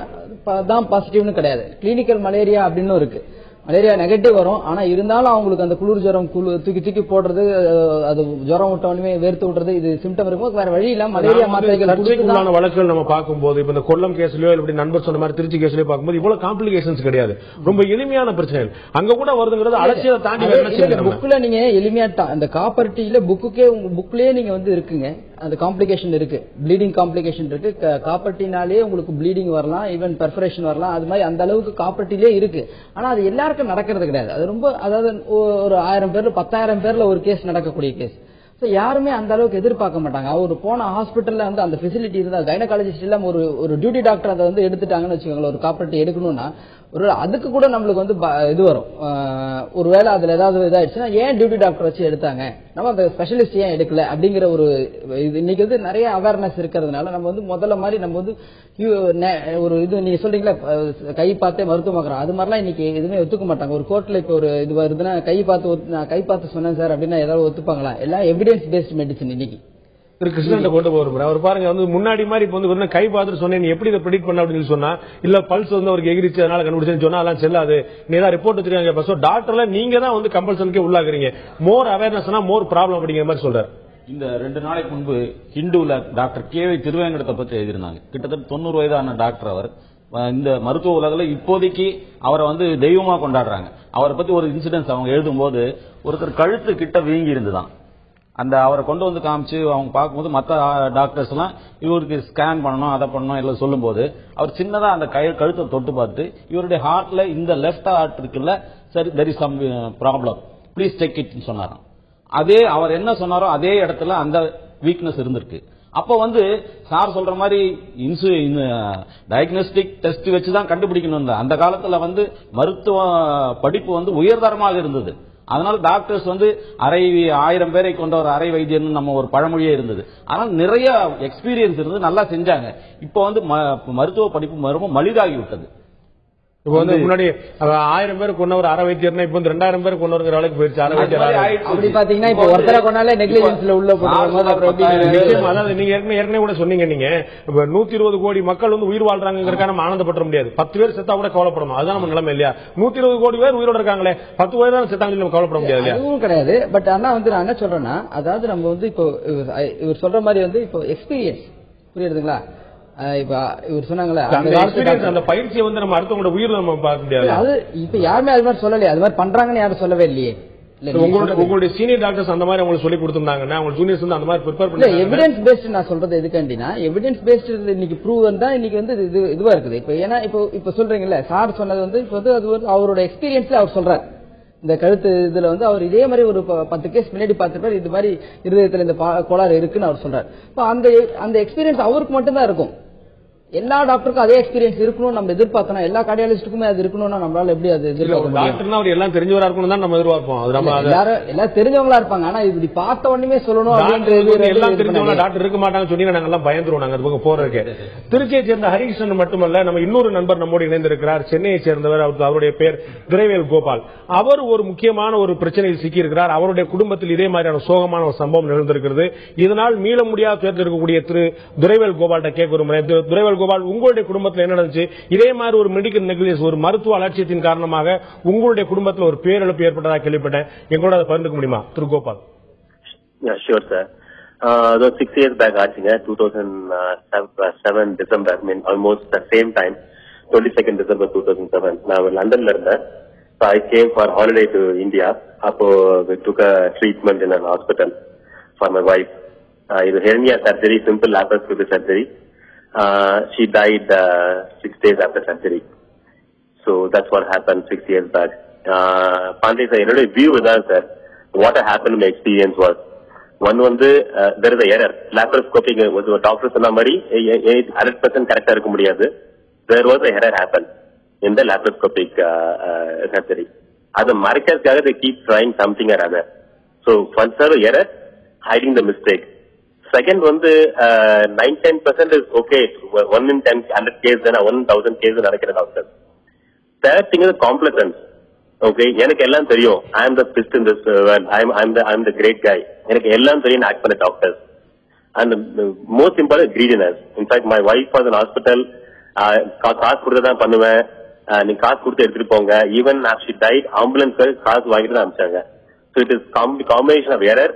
தான் பாசிட்டிவ்னு கிடையாது. கிளினிக்கல் மலேரியா அப்படின்னு இருக்கு. மலேரியா நெகட்டிவ் வரும், ஆனா இருந்தாலும் அவங்களுக்கு அந்த குளிர் ஜுரம் தூக்கி போடுறது, அது ஜுரம் விட்டவனுமே வேர்த்து விடுறது, இது சிம்டம் இருக்கும். வேற வழி இல்லாம மலேரியா மாத்திரைகள் வழக்குகள் நம்ம பார்க்கும்போது இப்ப இந்த கொல்லம் கேஸ்லயோ இப்படி நண்பர் சொன்ன மாதிரி திருச்சி கேஸ்லயோ பார்க்கும்போது இவ்வளவு காம்ப்ளிகேஷன்ஸ் கிடையாது, ரொம்ப எளிமையான பிரச்சனைகள் அங்க கூட வருதுங்கிறது அலட்சியத்தை தாண்டி புக்ல நீங்க எளிமையா அந்த காப்பர்ட்டியில புக்லயே நீங்க இருக்குங்க அந்த காம்ப்ளிகேஷன் இருக்கு, ப்ளீடிங் காம்ப்ளிகேஷன் இருக்கு. காப்பர்ட்டினாலே உங்களுக்கு ப்ளீடிங் வரலாம், ஈவன் பெர்ஃபரேஷன் வரலாம். அது மாதிரி அந்த அளவுக்கு காப்பர்ட்டிலே இருக்கு. ஆனா அது எல்லாருக்கும் நடக்கிறது கிடையாது. அது ரொம்ப ஒரு 1000 பேர்ல 10,000 பேர்ல ஒரு கேஸ் நடக்கக்கூடிய கேஸ். யாருமே அந்த அளவுக்கு எதிர்பார்க்க மாட்டாங்க. அவர் போன ஹாஸ்பிட்டல்ல அந்த ஃபெசிலிட்டி இருந்தா கைனகாலஜிஸ்ட் இல்லாம ஒரு டியூட்டி டாக்டர் அதை எடுத்துட்டாங்கன்னு வச்சுக்கோங்களேன். ஒரு காப்பர்ட்டி எடுக்கணும்னா அதுக்கு கூட நம்மளுக்கு இது வரும். ஒருவேளை அதுல ஏதாவது இதாயிடுச்சுன்னா ஏன் டியூட்டி டாக்டர் வச்சு எடுத்தாங்க, நம்ம அந்த ஸ்பெஷலிஸ்ட் ஏன் எடுக்கல அப்படிங்கிற ஒரு இன்னைக்கு நிறைய அவேர்னஸ் இருக்கிறதுனால நம்ம முதல்ல மாதிரி நம்ம ஒரு இது நீங்க சொல்றீங்களா கை பார்த்தே மருத்துவம் பார்க்கறோம், அது மாதிரிலாம் இன்னைக்கு எதுவுமே ஒத்துக்க மாட்டாங்க. ஒரு கோர்ட்ல இப்ப ஒரு இது வருதுன்னா கை பார்த்து சொன்னேன் சார் அப்படின்னா ஏதாவது ஒத்துப்பாங்களா? எல்லாம் எவிடன்ஸ் பேஸ்ட் மெடிசன் இன்னைக்கு கிருஷ்ணன் கொண்டு போறோம். அவர் பாருங்க முன்னாடி மாதிரி இப்ப கை பார்த்துட்டு சொன்னேன் எப்படி இதை ப்ரெடிக்ட் பண்ண அப்படின்னு சொன்னா இல்ல பல்ஸ் அவருக்கு எகிரிச்சு அதனால கண்டுபிடிச்சு சொன்னா அதெல்லாம் செல்லாது, நீ தான் ரிப்போர்ட் வச்சிருக்காங்க. டாக்டர்ல நீங்க தான் கம்பல்சனுக்கே உள்ளாக்குறீங்க. மோர் அவேர்னஸ்னா மோர் ப்ராப்ளம் அப்படிங்கிற மாதிரி சொல்றாரு. இந்த 2 நாளைக்கு முன்பு ஹிந்துல டாக்டர் கேவி திருவேங்கடத்தை பத்தி எழுதியிருந்தாங்க. கிட்டத்தட்ட 90 வயதான டாக்டர் அவர். இந்த மருத்துவ உலகில் இப்போதைக்கு அவரை தெய்வமா கொண்டாடுறாங்க. அவரை பத்தி ஒரு இன்சிடென்ட்ஸ் அவங்க எழுதும் போது ஒருத்தர் கழுத்து கிட்ட வீங்கி இருந்துதான். அந்த அவரை கொண்டு காமிச்சு அவங்க பார்க்கும்போது மற்ற டாக்டர்ஸ் எல்லாம் இவருக்கு ஸ்கேன் பண்ணணும் அதை பண்ணணும் எல்லாம் சொல்லும் போது அவர் சின்னதா அந்த கழுத்தை தொட்டு பார்த்து இவருடைய ஹார்ட்ல இந்த லெப்ட் ஹார்ட் இருக்குல்ல சரி there is some problem please take it சொன்னாராம். அதே அவர் என்ன சொன்னாரோ அதே இடத்துல அந்த வீக்னஸ் இருந்திருக்கு. அப்ப சார் சொல்ற மாதிரி டயக்னோஸ்டிக் டெஸ்ட் வச்சுதான் கண்டுபிடிக்கணும். அந்த காலத்துல மருத்துவ படிப்பு உயர்தரமாக இருந்தது. அதனால டாக்டர்ஸ் வந்து 1000 பேரை கொண்ட ஒரு அரை வைத்தியர்னு நம்ம ஒரு பழமொழியே இருந்தது. ஆனால் நிறைய எக்ஸ்பீரியன்ஸ் இருந்து நல்லா செஞ்சாங்க. இப்போ வந்து மருத்துவ படிப்பு ரொம்ப மலிதாகி விட்டது. இப்போ வந்து முன்னாடி 1000 பேர் கொண்டவர் அரை வைத்தியர்னா இப்போ 2000 பேர் கொண்டவர்கள் அளவுக்கு போயிருச்சு. அரை வைத்தியர் அப்படி பாத்தீங்கன்னா இப்போ ஒருத்தரை கொண்டாலே நெக்லிஜென்ஸ்ல உள்ள அதாவது நீங்க ஏற்கனவே கூட சொன்னீங்க, நீங்க 120 கோடி மக்கள் வந்து உயிர் வாழ்றாங்கிறதுக்காக நம்ம ஆனந்தப்பட முடியாது. 10 பேர் செத்தா கூட கவலைப்படணும். அதுதான் நம்ம நிலைமை இல்லையா? 120 கோடி பேர் உயிரோட இருக்காங்களே, 10 பேர் தான் செத்தாங்க, நம்ம கவலைப்பட முடியாது இல்லையா? அதுவும் கிடையாது. பட் ஆனா வந்து நான் என்ன சொல்றேன்னா, அதாவது நம்ம வந்து இப்போ இவர் சொல்ற மாதிரி வந்து இப்போ எக்ஸ்பீரியன்ஸ் புரியுதுங்களா? இப்ப இவர் சொன்னாங்களே அந்த பயிற்சியை வந்து நம்ம அடுத்தவங்களோட உயிரில் நம்ம பார்க்க முடியாது. அது இப்ப யாருமே அது மாதிரி சொல்லலையே, அது மாதிரி பண்றாங்கன்னு யாரும் சொல்லவே இல்லையே. உங்களுடைய சீனியர் டாக்டர்ஸ் அந்த மாதிரி உங்களுக்கு சொல்லி கொடுத்திருந்தாங்கன்னா அவங்க ஜூனியர்ஸ் வந்து அந்த மாதிரி ப்ரிப்பேர் பண்ணி எவிடன்ஸ் பேஸ்ட் நான் சொல்றது எதுக்காண்டினா, எவிடன்ஸ் பேஸ்ட் இன்னைக்கு ப்ரூவ் தான் இன்னைக்கு வந்து இதுவா இருக்குது. இப்ப ஏன்னா இப்ப சொல்றீங்கல்ல, சார் சொன்னது வந்து இப்ப வந்து அது அவரோட எக்ஸ்பீரியன்ஸ்ல அவர் சொல்றாரு. இந்த கழுத்து இதுல வந்து அவர் இதே மாதிரி ஒரு 10 கேஸ் முன்னாடி பார்த்துப்பாரு, இது மாதிரி இருதயத்துல இந்த கோளாறு இருக்குன்னு அவர் சொல்றாரு. அந்த எக்ஸ்பீரியன்ஸ் அவருக்கு மட்டும் தான் இருக்கும். எல்லா டாக்டருக்கும் அதே எக்ஸ்பீரியன்ஸ் இருக்கணும் நம்ம எதிர்பார்க்கணும். எல்லா கார்டியாலஜிஸ்டுக்குமே அது இருக்கணும்னா நம்மளால எப்படி அது டாக்டர்னா அவர் எல்லாம் தெரிஞ்சவரா இருக்கணும் தான் நம்ம எதிர்பார்ப்போம். எல்லாம் தெரிஞ்சவங்களா இருப்பாங்க. ஆனா இப்படி பார்த்த உடனே சொல்லணும் எல்லாம் தெரிஞ்சவங்க டாக்டர் இருக்க மாட்டாங்க சொன்னீங்க, நாங்க எல்லாம் பயந்துருவோம். நாங்க அது போறதுக்கு திருச்சியை சேர்ந்த ஹரிகிருஷ்ணன் மட்டுமல்ல, நம்ம இன்னொரு நண்பர் நம்மோடு இணைந்திருக்கிறார். சென்னையை சேர்ந்தவர், அவருடைய பேர் துரைவேல் கோபால். அவர் ஒரு முக்கியமான ஒரு பிரச்சனையில் சிக்கி இருக்கிறார். அவருடைய குடும்பத்தில் இதே மாதிரியான சோகமான ஒரு சம்பவம் நிகழ்ந்திருக்கிறது. இதனால் மீள முடியாத துயரத்தில் இருக்கக்கூடிய திரு துரைவேல் கோபால்கிட்ட கேட்க விரும்புகிறேன். துரைவேல் கோபால், உங்களுடைய குடும்பத்தில் என்ன நடந்துச்சு? இதே மாதிரி ஒரு மெடிக்கல் நெக்லிஜென்ஸ், ஒரு மருத்துவ அலட்சியத்தின் காரணமாக உங்களுடைய குடும்பத்தில் ஒரு பேரிழப்பு ஏற்பட்டதாக கேள்விப்பட்டேன். எங்களோட அதை பகிர்ந்துக்க முடியுமா திரு Gopal? Sure, sir. 6 years back, 2007 December, I mean almost the same time, 22nd December 2007. நான் லண்டன்ல இருந்தேன். So I came for holiday to India. அப்போ we took a treatment in an hospital for my wife. இது hernia surgery, simple laparoscopic surgery. She died 6 days after surgery. So that's what happened 6 years back. Pandey sir, என்னோட view இதான் sir. What happened in my experience was, one வந்து there is a error. Laparoscopic doctor சொன்ன மாதிரி 100% கரெக்டா இருக்க முடியாது. There was a error happen in the laparoscopic surgery. அதை மறைக்கிறதுக்காக they keep trying something or other. So first error, hiding the mistake. Second வந்து 9-10% is okay. 1 in 10 100 case then 1000 case நடக்கிற doctor. Third thing is competence. Okay, எனக்கு எல்லாம் தெரியும். I am the best in this world. I am the great guy. எனக்கு எல்லாம் தெரியும் act பண்ண doctors. And the most important greediness. In fact, my wife was in hospital. காசு கொடுத்து தான் பண்ணுவேன், நீ காசு கொடுத்து எடுத்துட்டு போங்க. Even after she died, ambulance காசு வாங்கிட்டு தான் அனுப்பிச்சாங்க. So it is combination of error,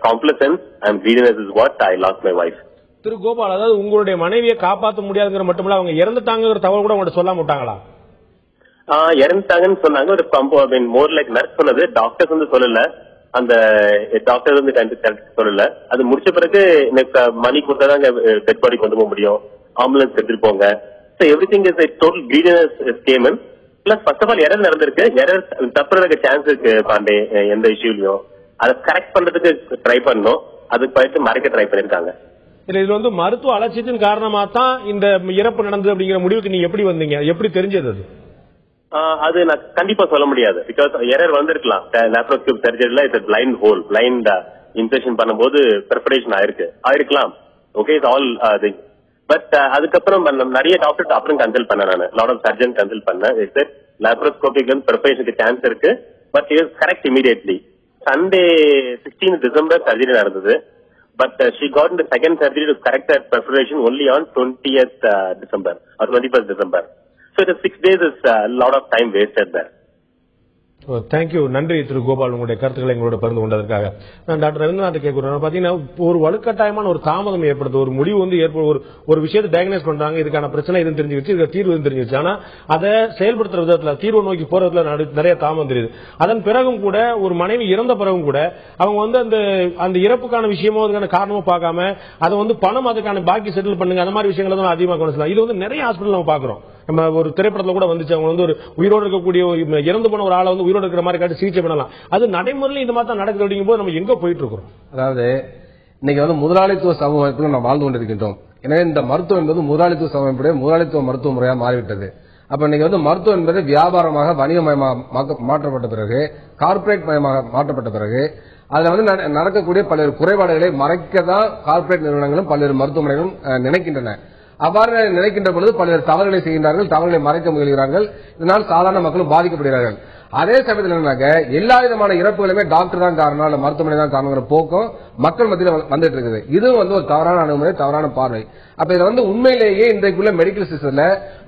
competence and greediness is what I lost my wife. திரு கோபால், அதாவது உங்களுடைய மனைவியை காப்பாற்ற முடியாதுங்கிற மட்டுமல்ல, அவங்க இறந்துட்டாங்கிற தகவல் கூட உங்கள்ட்ட சொல்லாம விட்டாங்களா? இறந்துட்டாங்கன்னு சொன்னாங்க. ஒரு மோர் லைக் நர்ஸ் சொன்னது, டாக்டர்ஸ் வந்து சொல்லல. அந்த டாக்டர் வந்து சொல்லல. அது முடிச்ச பிறகு எனக்கு மணி கொடுத்தாதாங்க டெட் பாடி கொண்டு போக முடியும், ஆம்புலன்ஸ் எடுத்துட்டு போங்க. So everything is a total greediness came in. Plus first of all error நடந்திருக்கு. எரர் தப்புறதுக்கு சான்ஸ் இருக்கு பாண்டே. எந்த இஷ்யூலயும் அதை கரெக்ட் பண்றதுக்கு ட்ரை பண்ணணும், அதுக்கு போயிட்டு மறைக்க ட்ரை பண்ணிருக்காங்க. இது வந்து மருத்துவ அலட்சியத்தின் காரணமா தான் இந்த இறப்பு நடந்தது அப்படிங்கிற முடிவுக்கு நீங்க எப்படி வந்தீங்க? எப்படி தெரிஞ்சது அது? அது நான் கண்டிப்பா சொல்ல முடியாது. பிகாஸ் எரர் வந்திருக்கலாம். லாப்ரோஸ்கோப் சர்ஜரியில it's blind hole, blind incision பண்ணும்போது பெர்ஃபரேஷன் ஆயிருக்கலாம். Okay, it's all thing. But அதுக்கப்புறம் நிறைய டாக்டர் அப்புறம் கன்சல்ட் பண்ணேன். நான் லாட் ஆஃப் சர்ஜன் கன்சல்ட் பண்ணேன். லாப்ரோஸ்கோபிக் பெர்ஃபரேஷனுக்கு சான்ஸ் இருக்கு, but it is correct immediately. Sunday 16 December surgery நடந்தது. But she got in the second surgery to correct that perforation only on 20th December or 21st December. So the 6 days is a lot of time wasted there. Thank you. நன்றி திரு கோபால், உங்களுடைய கருத்துக்களை எங்களோட பகிர்ந்து கொண்டதற்காக. நான் doctor Rabindranath கேட்கிறேன். பாத்தீங்கன்னா ஒரு வலுக்கட்டாயமான ஒரு தாமதம் ஏற்படுது. ஒரு முடிவு வந்து ஒரு விஷயத்தை டயக்னைஸ் பண்றாங்க, இதுக்கான பிரச்சனை இதுன்னு தெரிஞ்சுக்கிச்சு, இதுக்கு தீர்வு தெரிஞ்சிருச்சு. ஆனா அதை செயல்படுத்துற விதத்துல, தீர்வு நோக்கி போற விதத்துல நிறைய தாமதம் தெரியுது. அதன் பிறகும் கூட, ஒரு மனைவி இறந்த பிறகும் கூட அவங்க வந்து அந்த இறப்புக்கான விஷயமோ அதுக்கான காரணமோ பார்க்காம அதை வந்து பணம் அதுக்கான பாக்கி செட்டில் பண்ணுங்க, அந்த மாதிரி விஷயங்களை தான் அதிகமாக கவனிச்சலாம். இது வந்து நிறைய ஹாஸ்பிட்டல் நம்ம பாக்குறோம். நம்ம ஒரு திரைப்படத்துல கூட வந்துச்சு, அவங்க வந்து ஒரு உயிரோடு இருக்கக்கூடிய இறந்து போன ஒரு ஆளை வந்து உயிரோடு இருக்கிற மாதிரி காட்டி சிகிச்சை பண்ணலாம். அது நடைமுறையில் இந்த மாதிரி தான் நடக்குது. அப்படிங்கும் போது நம்ம எங்க போயிட்டு இருக்கிறோம்? அதாவது இன்னைக்கு வந்து முதலாளித்துவ சமூகத்தில் நாம் வாழ்ந்து கொண்டிருக்கின்றோம். எனவே இந்த மருத்துவம் என்பது முதலாளித்துவ சமூகத்துடைய முதலாளித்துவ மருத்துவ முறையாக மாறிவிட்டது. அப்ப இன்னைக்கு வந்து மருத்துவம் என்பது வியாபாரமாக வணிகமயமாக மாற்றப்பட்ட பிறகு, கார்ப்பரேட் மயமாக மாற்றப்பட்ட பிறகு அதுல வந்து நடக்கக்கூடிய பல்வேறு குறைபாடுகளை மறைக்க தான் கார்ப்பரேட் நிறுவனங்களும் பல்வேறு மருத்துவமனைகளும் நினைக்கின்றன. அவ்வாறு நினைக்கின்ற பொழுது பல்வேறு தவறுகளை செய்கின்றார்கள், தவறுகளை மறைக்க முயல்கிறார்கள். இதனால் சாதாரண மக்களும் பாதிக்கப்படுகிறார்கள். அதே சமயத்தில் என்னன்னாக்க எல்லா விதமான இறப்புகளுமே டாக்டர் தான் காரணம், இல்ல மருத்துவமனை தான் காரணங்கிற போக்கும் மக்கள் மத்தியில் வந்துட்டு இருக்குது. இதுவும் வந்து ஒரு தவறான அணுகுமுறை, தவறான பார்வை. அப்ப இதுல வந்து உண்மையிலேயே இன்றைக்குள்ள மெடிக்கல் சிஸ்டம்ல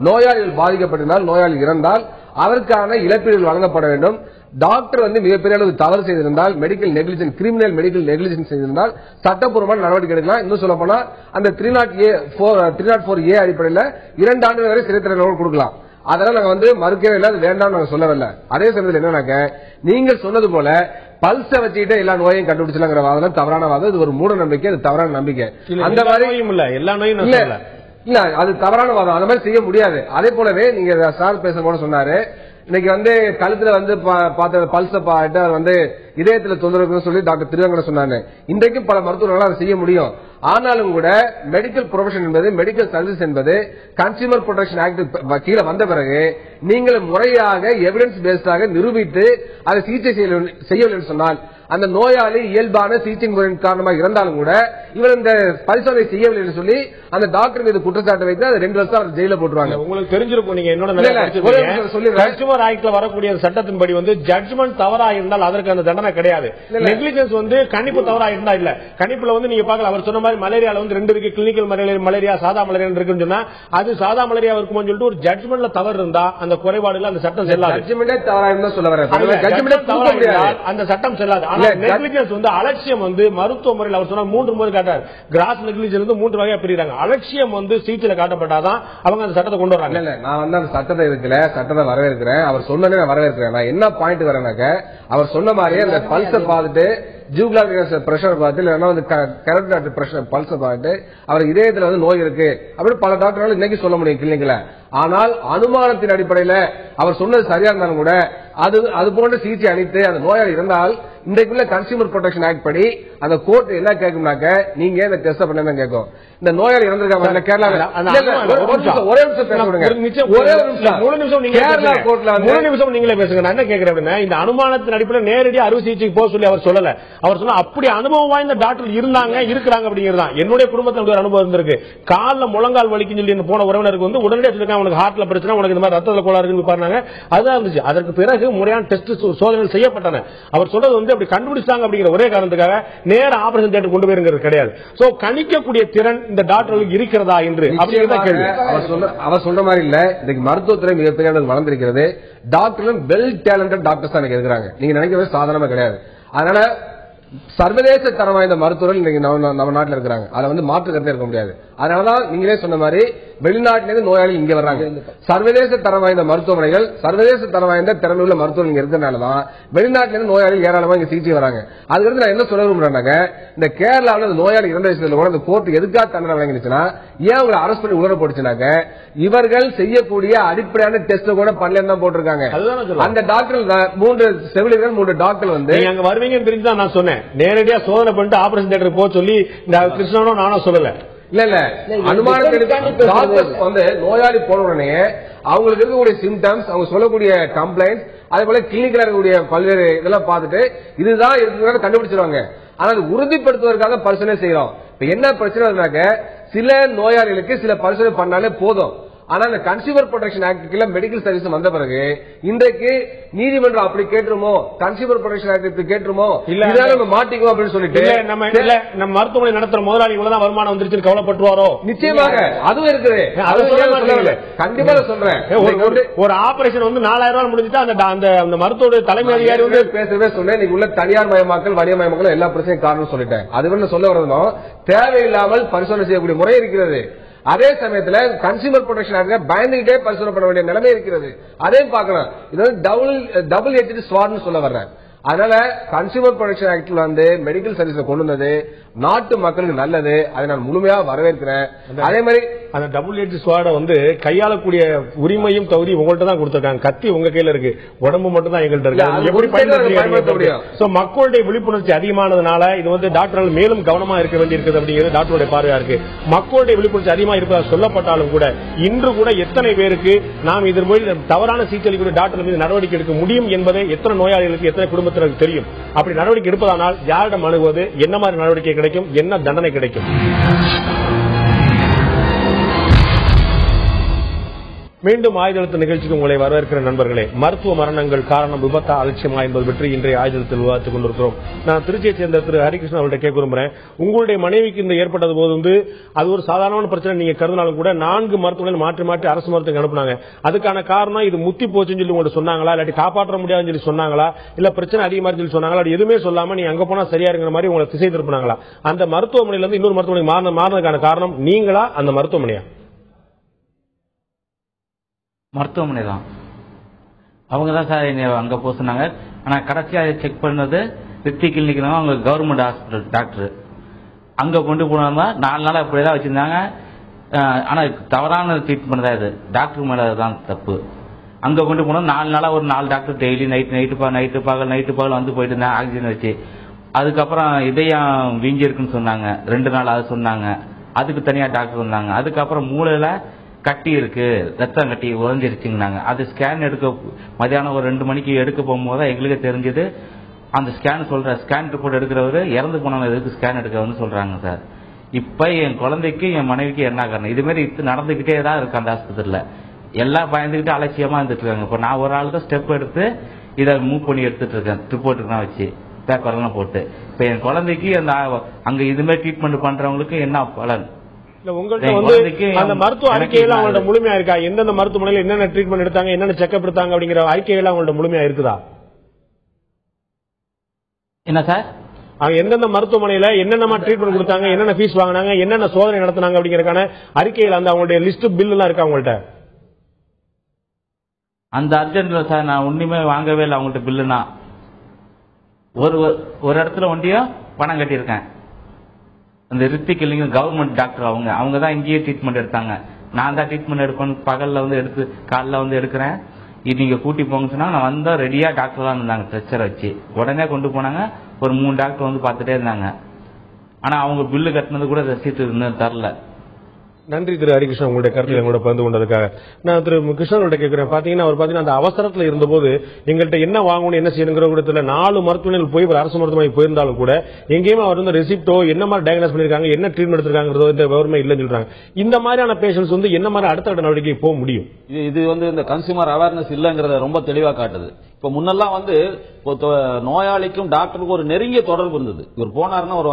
நோயாளிகள் பாதிக்கப்பட்டிருந்தால், நோயாளி இறந்தால் அதற்கான இழப்பீடுகள் வழங்கப்பட வேண்டும். டாக்டர் வந்து மிகப்பெரிய அளவு தவறு செய்திருந்தால், medical negligence, criminal medical negligence செய்திருந்தால் சட்டப்பூர்வமான நடவடிக்கை எடுக்கலாம். இன்னும் சொல்ல போனா அந்த 304A அடிப்படையில் 2 ஆண்டுகள் வரை சிறை தண்டனை கொடுக்கலாம். அதெல்லாம் நாங்க வந்து மறுக்கவே இல்லை, அது வேண்டாம் நாங்க சொல்லவில்லை. அதே சமயத்தில் என்னன்னாக்க நீங்கள் சொன்னது போல பல்ஸ வச்சுக்கிட்டே எல்லா நோயையும் கண்டுபிடிச்சலாங்கிற வாதம் தவறான வாதம். இது ஒரு மூட நம்பிக்கை, அது தவறான நம்பிக்கை. அந்த மாதிரியும் இல்ல, எல்லா நோயும் இல்ல, அது தவறான வாதம். அந்த மாதிரி செய்ய முடியாது. அதே போலவே நீங்க சார் பேச கூட சொன்னாரு, இன்னைக்கு வந்து கழுத்துல வந்து பல்ஸ பாட்டு வந்து இதயத்துல தொந்தரவு சொல்லி டாக்டர் திருவங்கன் சொன்னாங்க. இன்றைக்கும் பல மருத்துவர்கள் அதை செய்ய முடியும். ஆனாலும் கூட மெடிக்கல் ப்ரொஃபஷன் என்பது, மெடிக்கல் சர்வீஸ் என்பது கன்சியூமர் ப்ரொடெக்ஷன் ஆக்ட் கீழே வந்த பிறகு நீங்கள் முறையாக எவிடன்ஸ் பேஸ்டாக நிரூபித்து அதை சிகிச்சை செய்யவில்லை சொன்னால் அந்த நோயாளி இயல்பான சிகிச்சை முறையின் காரணமாக இருந்தாலும் கூட இவர் இந்த பரிசோதனை செய்யவில்லை என்று சொல்லி அந்த டாக்டர் மீது குற்றச்சாட்டு வைத்து அதை 2 வருஷம் ஜெயில போட்டுருவாங்க. உங்களுக்கு தெரிஞ்சிருக்கும், நீங்க என்னோட கன்சியூமர் ஆக்ட்ல வரக்கூடிய சட்டத்தின்படி வந்து ஜட்ஜ்மெண்ட் தவறா இருந்தால் அதற்கு அந்த தண்டனை கிடையாது. நெக்லிஜென்ஸ் வந்து கணிப்பு தவறா இருந்தா இல்ல. கணிப்புல வந்து நீங்க பார்க்கலாம், அவர் சொன்ன மாதிரி மலேரியால வந்து 2 இருக்கு, கிளினிக்கல் மலேரியா, சாதா மலேரியா இருக்குன்னு சொன்னா அது சாதா மலேரியா இருக்கும்னு சொல்லிட்டு ஒரு ஜட்ஜ்மெண்ட்ல தவறு இருந்தா அந்த குறைபாடுல அந்த சட்டம் செல்லாது. ஜட்ஜ்மெண்டே தவறா இருந்தா சொல்ல வரேன், அந்த சட்டம் செல்லாது. நெக்லிஜென்ஸ் வந்து அலட்சியம் வந்து மருத்துவ முறையில் அவர் சொன்ன 3 முறை காட்டார். கிராஸ் நெக்லிஜென்ஸ் வந்து 3 வகையா பிரிறாங்க. அலட்சியம் வந்து சிகிச்சையில காட்டப்பட்டாதான் அவங்க அந்த சட்டத்தை கொண்டு வராங்க. நான் வந்து அந்த சட்டத்தை இருக்கல, சட்டத்தை வரவேற்கிறேன். அவர் சொன்னதே நான் வரவேற்கிறேன். நான் என்ன பாயிண்ட் வரேனாக்க, அவர் சொன்ன மாதிரி அந்த பல்ஸை பார்த்துட்டு ஜூகுலார் பிரஷர் பார்த்து இல்லைன்னா வந்து கரெக்ட் பிரஷர் பல்ஸை பார்த்துட்டு அவர் இதயத்துல வந்து நோய் இருக்கு அப்படின்னு பல டாக்டர்கள் இன்னைக்கு சொல்ல முடியும் கிளினிக்ல. ஆனால் அனுமானத்தின் அடிப்படையில் அவர் சொன்னது சரியா இருந்தாலும் கூட அது போன்ற சிகிச்சை அளித்து அந்த நோயாளி இருந்தால் இன்றைக்குள்ள கன்சியூமர் ப்ரொடெக்ஷன் ஆக்ட் படி அந்த கோர்ட் என்ன கேட்கும்னாக்க நீங்க இந்த டெஸ்ட் பண்ண கேட்கும். இந்த நோயாளி இறந்திருக்காங்க கேரளாவில், ஒரே நிமிஷம் நீங்களே பேசுங்க. நான் என்ன கேட்கிறேன் அப்படின்னா, இந்த அனுமானத்தின் அடிப்படையில் நேரடியாக அறுவை சிகிச்சைக்கு போக சொல்லி அவர் சொல்லல. அவர் சொன்னா அப்படி அனுபவம் வாய்ந்த டாக்டர் இருக்கிறாங்க அப்படிங்கிறதான். என்னுடைய குடும்பத்தில் ஒரு அனுபவம் இருந்திருக்கு. காலில் முழங்கால் வலிக்குன்னு சொல்லி போன உறவினருக்கு வந்து உடனடியாக சொல்லிருக்காங்க, உனக்கு ஹார்ட்ல பிரச்சனை, உனக்கு இந்த மாதிரி ரத்தத்தில் கோளாறு இருக்குன்னு பாருங்க. அதுதான் இருந்துச்சு. அதற்கு பிறகு முறையான டெஸ்ட் சோதனைகள் செய்யப்பட்டன. அவர் சொல்றது வந்து அப்படி கண்டுபிடிச்சாங்க அப்படிங்கிற ஒரே காரணத்துக்காக நேர ஆபரேஷன் தியேட்டர் கொண்டு போயிருங்கிறது கிடையாது. சோ கணிக்கக்கூடிய திறன் இந்த டாக்டர்களுக்கு இருக்கிறதா என்று அவர் சொல்ற மாதிரி இல்ல. இன்னைக்கு மருத்துவத்துறை மிகப்பெரிய வளர்ந்திருக்கிறது. டாக்டர்களும் வெல் டேலண்டட் டாக்டர்ஸ் தான் இருக்கிறாங்க. நீங்க நினைக்கிறது சாதாரணமா கிடையாது. அதனால சர்வதேச தரம் வாய்ந்த மருத்துவர்கள் இன்னைக்கு நம்ம நாட்டில் இருக்கிறாங்க. அதை வந்து மாற்று கருத்தே இருக்க முடியாது. அதனாலதான் நீங்களே சொன்ன மாதிரி வெளிநாட்டிலிருந்து நோயாளிகள் இங்க வர்றாங்க. சர்வதேச தரம் வாய்ந்த மருத்துவமனைகள், சர்வதேச தரம் வாய்ந்த திறமையுள்ள மருத்துவர்கள் இங்க இருக்கிறதுனாலதான் வெளிநாட்டிலிருந்து நோயாளிகள் ஏராளமா இங்க சிகிச்சை வராங்க. அதுக்கு நான் என்ன சொல்ல விரும்புறேன்னாக்க, இந்த கேரளாவில் நோயாளி இறந்த விஷயத்துல கூட இந்த கோர்ட் எதுக்காக தண்டனை வழங்கிச்சுன்னா, ஏன் உங்களை அரெஸ்ட் பண்ணி உணர போட்டுச்சுனாக்க இவர்கள் செய்யக்கூடிய அடிப்படையான டெஸ்ட் கூட பண்ணலன்னு தான் போட்டிருக்காங்க. அந்த டாக்டர் 3 செவிலியர்கள் 3 டாக்டர் வந்து அங்க வருவீங்கன்னு தெரிஞ்சுதான் நான் சொன்னேன். நேரடியாக சோதனை பண்ணிட்டு ஆபரேஷன் தியேட்டருக்கு போக சொல்லி கிருஷ்ணனோ நானும் சொல்லல. இல்ல அனுமானத்திற்கு வந்து நோயாளி போன உடனே அவங்களுக்கு இருக்கக்கூடிய சிம்டம்ஸ், அவங்க சொல்லக்கூடிய கம்ப்ளைண்ட்ஸ், அதே போல கிளினிக்கல இருக்கக்கூடிய பல்வேறு இதெல்லாம் பார்த்துட்டு இதுதான் இருக்குன்னு கண்டுபிடிச்சிருவாங்க. ஆனால் உறுதிப்படுத்துவதற்காக பரிசோதனை செய்யறோம். இப்ப என்ன பிரச்சனை, சில நோயாளிகளுக்கு சில பரிசோதனை பண்ணாலே போதும். ஆனா இந்த கன்சியூமர் ப்ரொடெக்ஷன் ஆக்டுக்குள்ள மெடிக்கல் சர்வீஸ் வந்த பிறகு இன்றைக்கு நீதிமன்றம் அப்படி கேட்டுருமோ, கன்சியூமர் ப்ரொடெக்ஷன் ஆக்ட் இப்படி கேட்டுருமோ, இல்ல மாட்டிக்குவோம் அப்படின்னு சொல்லிட்டு நம்ம மருத்துவமனை நடத்துற முதலாளி இவ்வளவுதான் வருமானம் வந்துருச்சு கவலைப்பட்டுவாரோ? நிச்சயமாக அதுவும் இருக்குது. கண்டிப்பா சொல்றேன். ஒரு ஆபரேஷன் வந்து 4000 ரூபாய் முடிஞ்சுட்டா அந்த மருத்துவ தலைமை அதிகாரி வந்து பேசவே சொன்னேன். இன்னைக்கு உள்ள தனியார் மயமாக்கல், வணிகமயமாக்கல் எல்லா பிரச்சனையும் காரணம் சொல்லிட்டேன். அது வந்து சொல்ல வரணும், தேவையில்லாமல் பரிசோதனை செய்யக்கூடிய முறை இருக்கிறது. அதே சமயத்தில் கன்சியூமர் ப்ரொடெக்ஷன் ஆக்ட் பயந்துகிட்டே பரிசோதனை பண்ண வேண்டிய நிலைமை இருக்கிறது. அதையும் பார்க்கணும். இது வந்து டபுள் எட்ஜ் ஸ்வார்ட்னு சொல்ல வர்றேன். அதனால கன்சியூமர் ப்ரொடெக்ஷன் ஆக்ட்ல வந்து மெடிக்கல் சர்வீஸ் கொண்டு வந்தது நாட்டு மக்களுக்கு நல்லது. அதை நான் முழுமையாக வரவேற்கிறேன். அதே மாதிரி அந்த டபுள் எட்ஜ் ஸ்வார்டை வந்து கையாளக்கூடிய உரிமையும் தகுதி உங்கள்ட்ட தான் கொடுத்திருக்காங்க. கத்தி உங்க கையில இருக்கு, உடம்பு மட்டும் தான் எங்கள்கிட்ட இருக்கு. எப்படி பயன்படுத்த முடியும்? மக்களுடைய விழிப்புணர்ச்சி அதிகமானதுனால இது வந்து டாக்டர்கள் மேலும் கவனமா இருக்க வேண்டியிருக்கிறது அப்படிங்கிறது டாக்டருடைய பார்வையா இருக்கு. மக்களுடைய விழிப்புணர்ச்சி அதிகமா இருப்பதாக சொல்லப்பட்டாலும் கூட இன்று கூட எத்தனை பேருக்கு நாம் இதன் மூலம் தவறான சிகிச்சை அளிக்கக்கூடிய டாக்டர் மீது நடவடிக்கை எடுக்க முடியும் என்பதை எத்தனை நோயாளிகளுக்கு எத்தனை குடும்பத்தினருக்கு தெரியும். அப்படி நடவடிக்கை எடுப்பதானால் யாரிடம் அணுகுவது, என்ன மாதிரி நடவடிக்கை கிடைக்கும், என்ன தண்டனை கிடைக்கும்? மீண்டும் ஆயுதழுத்த நிகழ்ச்சிக்கு உங்களை வரவேற்கிற நண்பர்களே. மருத்துவ மரணங்கள் காரணம் விபத்தா அலட்சியமா என்பது பற்றி இன்றைய ஆயுதத்தில் விவாதித்துக் கொண்டிருக்கிறோம். நான் திருச்சியை சேர்ந்த திரு ஹரிகிருஷ்ணன் அவர்கிட்ட கேட்க விரும்புறேன். உங்களுடைய மனைவிக்கு இந்த ஏற்பட்டது போது வந்து அது ஒரு சாதாரணமான பிரச்சனை நீங்க கருதினாலும் கூட 4 மருத்துவமனைகள் மாற்றி மாற்றி அரசு மருத்துவம் அனுப்புனாங்க. அதுக்கான காரணம் இது முத்தி போச்சுன்னு சொல்லி உங்கள்ட்ட சொன்னாங்களா, இல்லாட்டி காப்பாற்ற முடியாதுன்னு சொல்லி சொன்னாங்களா, இல்ல பிரச்சனை அதிகமா சொல்லி சொன்னாங்களா, எதுவுமே சொல்லாம நீ அங்க போனா சரியா இருக்கிற மாதிரி உங்களை திசை திருப்பினாங்களா? அந்த மருத்துவமனையில இருந்து இன்னொரு மருத்துவமனை மாறினதுக்கான காரணம் நீங்களா அந்த மருத்துவமனையா? மருத்துவமனை தான். அவங்க தான் சார் என்னை அங்கே போக சொன்னாங்க. ஆனால் கடைசியாக செக் பண்ணது ரித்தி கிளினிக் தான். அவங்க கவர்மெண்ட் ஹாஸ்பிட்டல் டாக்டர். அங்கே கொண்டு போனோம்னா 4 நாள் அப்படி தான் வச்சுருந்தாங்க. ஆனால் தவறான ட்ரீட்மெண்ட் தான் இது. டாக்டர் மேலே தான் தப்பு. அங்கே கொண்டு போனோம் 4 நாளாக ஒரு 4 டாக்டர் டெய்லி நைட்டு பகல் வந்து போயிட்டு இருந்தாங்க ஆக்சிஜன் வச்சு. அதுக்கப்புறம் இதயம் வீங்கி இருக்குன்னு சொன்னாங்க. 2 நாள் அது சொன்னாங்க. அதுக்கு தனியாக டாக்டர் வந்தாங்க. அதுக்கப்புறம் மூளையில் கட்டி இருக்கு, ரத்தம் கட்டி உறைஞ்சிருச்சுங்கனாங்க. அது ஸ்கேன் எடுக்க மதியானம் ஒரு 2 மணிக்கு எடுக்க போகும்போது எங்களுக்கு தெரிஞ்சது அந்த ஸ்கேன் ரிப்போர்ட் எடுக்கிறவரு இறந்து போனவங்க எதுக்கு ஸ்கேன் எடுக்க சொல்றாங்க சார். இப்ப என் குழந்தைக்கு என் மனைவிக்கு என்ன காரணம்? இது மாதிரி நடந்துகிட்டே தான் இருக்கு அந்த ஆஸ்பத்திரியில. எல்லாம் பயந்துகிட்டு அலட்சியமா இருந்துட்டு இருக்காங்க. இப்ப நான் ஒரு ஆள் தான் ஸ்டெப் எடுத்து இதை மூவ் பண்ணி எடுத்துட்டு இருக்கேன், ரிப்போர்ட்டுக்கு தான் வச்சு பேப்பர்லாம் போட்டு. இப்ப என் குழந்தைக்கு அந்த அங்க இது மாதிரி ட்ரீட்மெண்ட் பண்றவங்களுக்கு என்ன பலன்? உங்கள்ட்ட வந்து அந்த மருத்துவ அறிக்கையில அவங்களோட முழுமையா இருக்கா? எந்தெந்த மருத்துவமனையில் என்னென்ன ட்ரீட்மெண்ட் எடுத்தாங்க, என்னென்ன செக்அப் எடுத்தாங்க அப்படிங்கிற அறிக்கையில அவங்களோட முழுமையா இருக்குதா? என்ன சார்? அவங்க எந்தெந்த மருத்துவமனையில என்னென்ன ட்ரீட்மெண்ட் கொடுத்தாங்க, என்னென்ன ஃபீஸ் வாங்கினாங்க, என்னென்ன சோதனை நடத்தினாங்க அப்படிங்கறதுக்கான அறிக்கையில அந்த அவங்களுடைய லிஸ்ட் பில் எல்லாம் இருக்கா உங்கள்ட்ட? அந்த அர்ஜென்ட்ல சார் நான் ஒண்ணுமே வாங்கவே இல்லை அவங்கள்ட்ட பில்லுனா. ஒரு இடத்துல ஒண்டியும் பணம் கட்டியிருக்கேன். அந்த ரித்தி கிளினிக் கவர்மெண்ட் டாக்டர் அவங்க தான் இங்கேயே ட்ரீட்மெண்ட் எடுத்தாங்க. நான் தான் ட்ரீட்மெண்ட் எடுக்கணும். பகல்ல வந்து எடுத்து காலைல வந்து எடுக்கிறேன். இது நீங்க கூட்டி போங்க சொன்னா நான் வந்தா ரெடியா டாக்டர்லாம் இருந்தாங்க ஸ்ட்ரெச்சர் வச்சு. உடனே கொண்டு போனாங்க. ஒரு 3 டாக்டர் வந்து பார்த்துட்டே இருந்தாங்க. ஆனா அவங்க பில்லு கட்டினது கூட ரசீட் இன்னும் தரல. நன்றி திரு ஹரிகிருஷ்ணன், உங்களுடைய கருத்தில் எங்களோட பகிர்ந்து கொண்டதுக்காக. நான் திரு கிருஷ்ணன் கேட்கிறேன். பாத்தீங்கன்னா அவர் பாத்தீங்கன்னா அந்த அவசரத்துல இருந்தபோது எங்கள்கிட்ட என்ன வாங்கணும் என்ன செய்யணுங்கிற கூட 4 மருத்துவமனைகள் போய் ஒரு அரசு மருத்துவமனை போயிருந்தாலும் கூட எங்கேயுமே அவர் வந்து ரெசிப்டோ என்ன மாதிரி டயக்னோஸ் பண்ணிருக்காங்க, என்ன ட்ரீட்மெண்ட் எடுத்திருக்காங்கிறதோ இந்த விவரமே இல்லைன்னு சொல்றாங்க. இந்த மாதிரியான பேஷன்ஸ் வந்து என்ன மாதிரி அடுத்த நடவடிக்கை போக முடியும்? இது வந்து இந்த கன்சியூமர் அவேர்னஸ் இல்லங்கிறத ரொம்ப தெளிவா காட்டுது. இப்ப முன்னெல்லாம் வந்து நோயாளிக்கும் டாக்டருக்கும் ஒரு நெருங்கிய தொடர்பு இருந்தது. இவர் போனாருன்னா ஒரு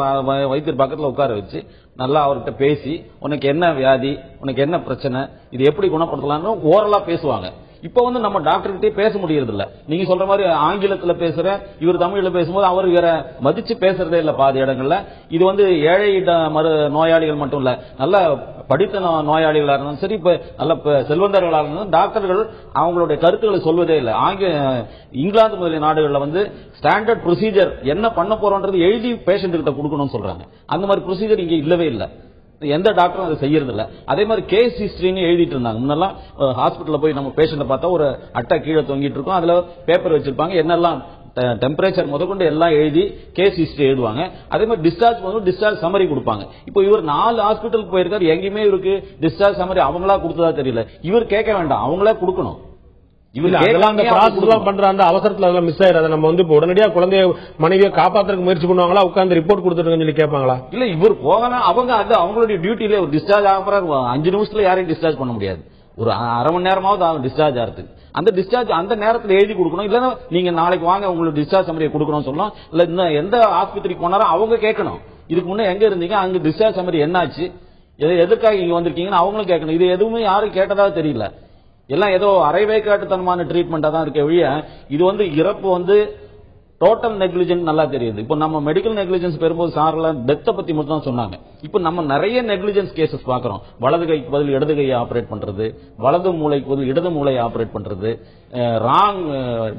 வைத்தியர் பக்கத்துல உட்கார வச்சு நல்லா அவர்கிட்ட பேசி உனக்கு என்ன வியாதி, உனக்கு என்ன பிரச்சனை, இது எப்படி குணப்படுத்தலாம்னு ஓரலா பேசுவாங்க. இப்ப வந்து நம்ம டாக்டர்கிட்டே பேச முடியறது இல்ல. நீங்க சொல்ற மாதிரி ஆங்கிலத்துல பேசுற இவர் தமிழ்ல பேசும்போது அவர் வேற மதிச்சு பேசுறதே இல்ல பாதி இடங்கள்ல. இது வந்து ஏழை நோயாளிகள் மட்டும் இல்ல, நல்ல படித்த நோயாளிகளா இருந்தாலும் சரி, இப்ப நல்ல செல்வந்தர்களா இருந்தாலும் டாக்டர்கள் அவங்களுடைய கருத்துக்களை சொல்வதே இல்லை. இங்கிலாந்து முதலிய நாடுகள்ல வந்து ஸ்டாண்டர்ட் ப்ரொசீஜர் என்ன பண்ண போறோம்ன்றது எழுதி பேஷண்ட் கிட்ட கொடுக்கணும்னு சொல்றாங்க. அந்த மாதிரி ப்ரொசீஜர் இங்க இல்லவே இல்லை. எந்த டாக்டரும் அதை செய்யறது இல்ல. அதே மாதிரி கேஸ் ஹிஸ்டரின்னு எழுதிட்டு இருந்தாங்க. முன்னெல்லாம் ஹாஸ்பிட்டல்ல போய் நம்ம பேஷண்ட பார்த்தா ஒரு அட்டை கீழே தொங்கிட்டு இருக்கும், அதுல பேப்பர் வச்சிருப்பாங்க, என்னெல்லாம் டெம்பரேச்சர் முதற்கொண்டு எல்லாம் எழுதி கேஸ் ஹிஸ்டரி எழுதுவாங்க. அதே மாதிரி டிஸ்சார்ஜ் சம்மரி கொடுப்பாங்க. இப்போ இவர் 4 ஹாஸ்பிட்டலுக்கு போயிருக்காரு, எங்கேயுமே இவருக்கு டிஸ்சார்ஜ் சம்மரி அவங்களா கொடுத்ததா தெரியல. இவர் கேட்க வேண்டாம், அவங்களே கொடுக்கணும். அவசரத்துல மிஸ் ஆயிராது. நம்ம வந்து உடனடியா குழந்தைய மனைவியை காப்பாத்துறதுக்கு முயற்சி பண்ணுவாங்களா, உட்கார்ந்து ரிப்போர்ட் கொடுத்துருக்கன்னு சொல்லி கேட்பாங்களா? இல்ல, இவர் போகலாம். அவங்களுடைய டியூட்டில ஒரு டிஸ்சார்ஜ் ஆக 5 நிமிஷத்துல யாரையும் டிஸ்சார்ஜ் பண்ண முடியாது. ஒரு அரை மணி நேரமாவது ஆகும் டிஸ்சார்ஜ் ஆகிறதுக்கு. அந்த டிஸ்சார்ஜ் அந்த நேரத்தில் எழுதி கொடுக்கணும். இல்லன்னா நீங்க நாளைக்கு வாங்க உங்களுக்கு டிஸ்சார்ஜ் சம்மரி கொடுக்கணும்னு சொல்லலாம். இல்ல எந்த ஆஸ்பத்திரிக்கு போனாலும் அவங்க கேட்கணும், இதுக்கு முன்னே எங்க இருந்தீங்க, அங்க டிஸ்சார்ஜ் சம்மரி என்னாச்சு, எதுக்காக இங்க வந்திருக்கீங்கன்னு அவங்களும் கேட்கணும். இது எதுவுமே யாரும் கேட்டதா தெரியல. எல்லாம் ஏதோ அரைவேக்காட்டுத்தனமான ட்ரீட்மெண்டா தான் இருக்க வழிய இது வந்து இறப்பு வந்து டோட்டல் நெக்லிஜென்ட் நல்லா தெரியுது. இப்போ நம்ம மெடிக்கல் நெக்லிஜென்ஸ் பெறும்போது சார்லாம் டெத்தை பத்தி மட்டும் தான் சொன்னாங்க. இப்போ நம்ம நிறைய நெக்லிஜென்ஸ் கேசஸ் பாக்குறோம். வலது கைக்கு பதில் இடது கையை ஆபரேட் பண்றது, வலது மூளைக்கு பதில் இடது மூளையை ஆபரேட் பண்றது, ராங்